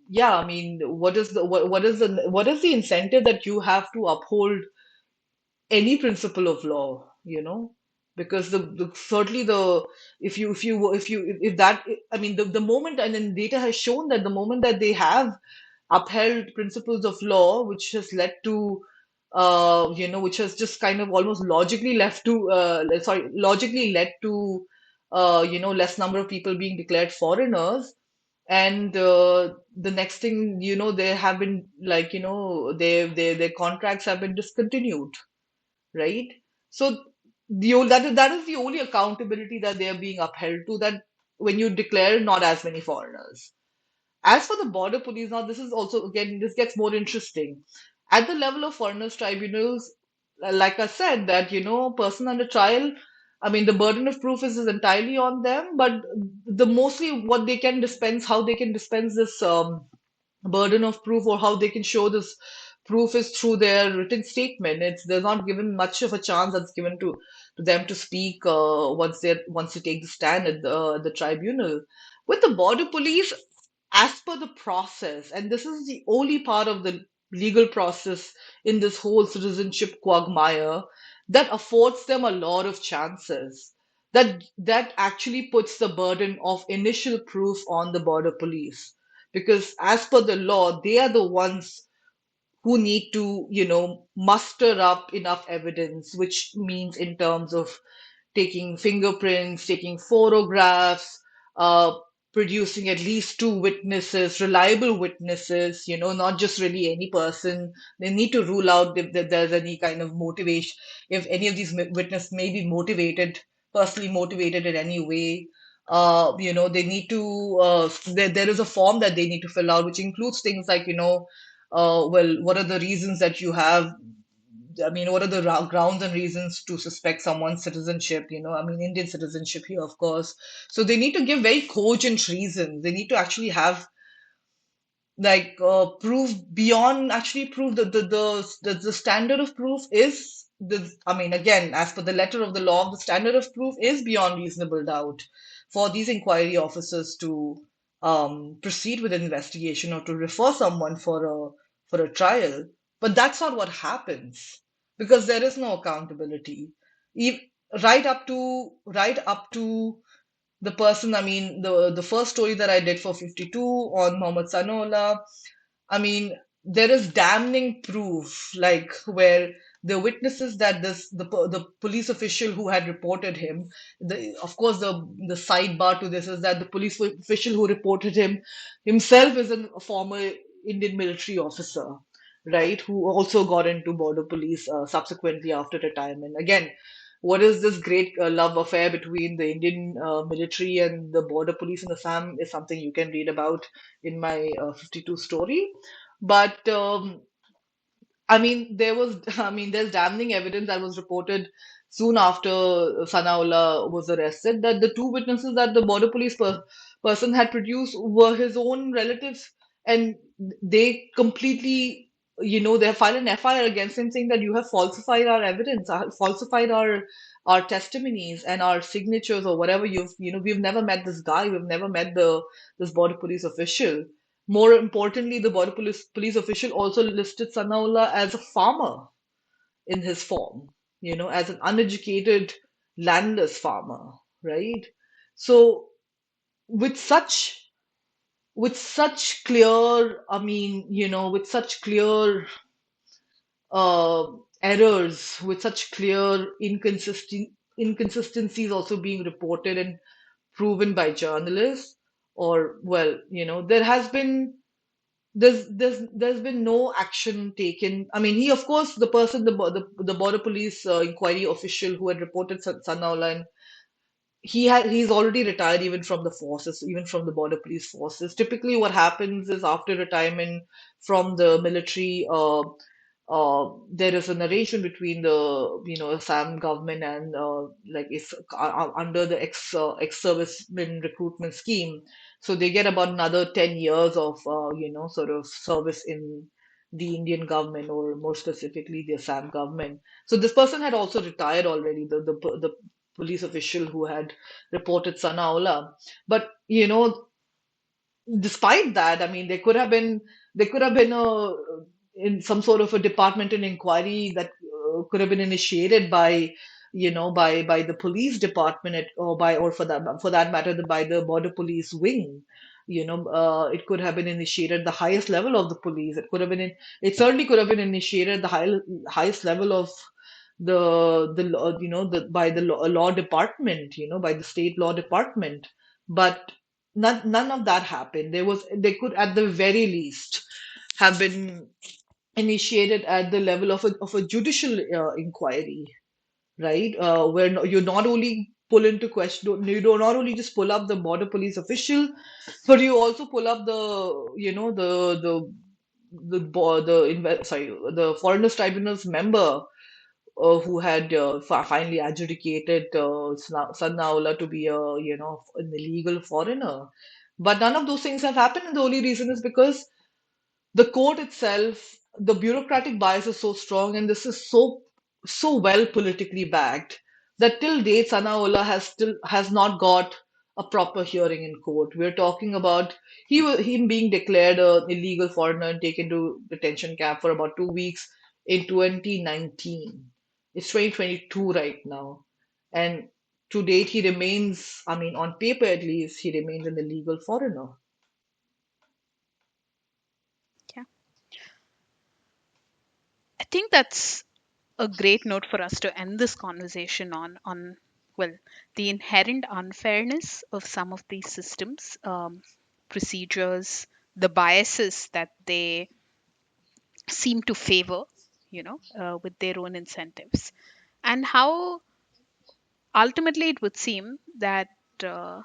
Speaker 2: yeah, I mean, what is the incentive that you have to uphold any principle of law, because certainly the if that I mean the moment, and then data has shown that the moment that they have upheld principles of law, which has led to which has just kind of almost logically logically led to less number of people being declared foreigners, and the next thing they have been like their contracts have been discontinued, right? So that is the only accountability that they are being upheld to, that when you declare not as many foreigners. As for the border police, now this is also again this gets more interesting. At the level of foreigners tribunals, like I said, that person under trial, I mean the burden of proof is entirely on them, but the mostly what they can dispense, how they can dispense this burden of proof, or how they can show this proof, is through their written statement. They're not given much of a chance that's given to them to speak once they take the stand at the tribunal. With the border police, as per the process, and this is the only part of the legal process in this whole citizenship quagmire that affords them a lot of chances. That actually puts the burden of initial proof on the border police, because as per the law, they are the ones who need to, muster up enough evidence, which means in terms of taking fingerprints, taking photographs, uh, producing at least two witnesses, reliable witnesses, not just really any person. They need to rule out if there's any kind of motivation, if any of these witnesses may be motivated, personally motivated in any way. They need to, there is a form that they need to fill out, which includes things like, well, what are the reasons that you have? I mean, what are the grounds and reasons to suspect someone's citizenship? I mean, Indian citizenship here, of course. So they need to give very cogent reasons. They need to actually have like proof beyond actually proof. The standard of proof is I mean, again, as per the letter of the law, the standard of proof is beyond reasonable doubt for these inquiry officers to proceed with an investigation or to refer someone for a trial. But that's not what happens, because there is no accountability. E- right up to the person. I mean, the first story that I did for 52 on Mohammad Sanola, I mean, there is damning proof, like where the witnesses that the police official who had reported him, of course the sidebar to this is that the police official who reported him himself is a former Indian military officer, right, who also got into border police subsequently after retirement. Again, what is this great love affair between the Indian military and the border police in Assam is something you can read about in my 52 story. But I mean, I mean, there's damning evidence that was reported soon after Sanaullah was arrested, that the two witnesses that the border police person had produced were his own relatives, and they completely. they have filed an FIR against him saying that you have falsified our evidence, falsified our testimonies and our signatures or whatever. We've never met this guy, we've never met the this border police official. More importantly, the border police official also listed Sanaullah as a farmer in his form, as an uneducated, landless farmer, right? So with such clear, I mean, with such clear uh, errors, with such clear inconsistencies also being reported and proven by journalists, or well, there has been there's been no action taken. I mean, he, of course, the person, the border police inquiry official who had reported Sanaullah, he's already retired even from the forces, even from the border police forces. Typically, what happens is after retirement from the military, there is an arrangement between the Assam government and like if under the ex-servicemen recruitment scheme, so they get about another 10 years of sort of service in the Indian government, or more specifically the Assam government. So this person had also retired already, the police official who had reported Sanaullah. But despite that, I mean, there could have been a in some sort of a departmental inquiry that could have been initiated by by the police department or for that matter by the border police wing. It could have been initiated at the highest level of the police. It certainly could have been initiated at the highest level of by the law department, by the state law department. But none of that happened. They could at the very least have been initiated at the level of a judicial inquiry, right? Where you not only pull into question, you do not only just pull up the border police official, but you also pull up the foreigners tribunals member who had finally adjudicated Sanaullah to be an illegal foreigner. But none of those things have happened, and the only reason is because the court itself, the bureaucratic bias is so strong, and this is so well politically backed that till date, Sanaullah has not got a proper hearing in court. We're talking about him being declared an illegal foreigner and taken to detention camp for about 2 weeks in 2019. It's 2022 right now, and to date he remains. I mean, on paper at least, he remains an illegal foreigner.
Speaker 1: Yeah. I think that's a great note for us to end this conversation on well, the inherent unfairness of some of these systems, procedures, the biases that they seem to favor, with their own incentives, and how ultimately it would seem that uh,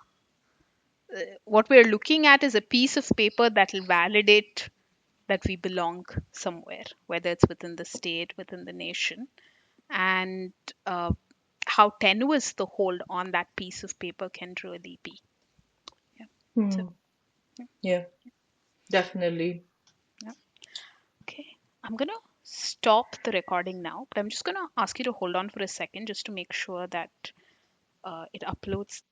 Speaker 1: what we're looking at is a piece of paper that will validate that we belong somewhere, whether it's within the state, within the nation, and uh, how tenuous the hold on that piece of paper can really be. Yeah. So,
Speaker 2: Hmm.
Speaker 1: yeah,
Speaker 2: Yeah, definitely.
Speaker 1: yeah. Okay. I'm going to stop the recording now, but I'm just going to ask you to hold on for a second just to make sure that it uploads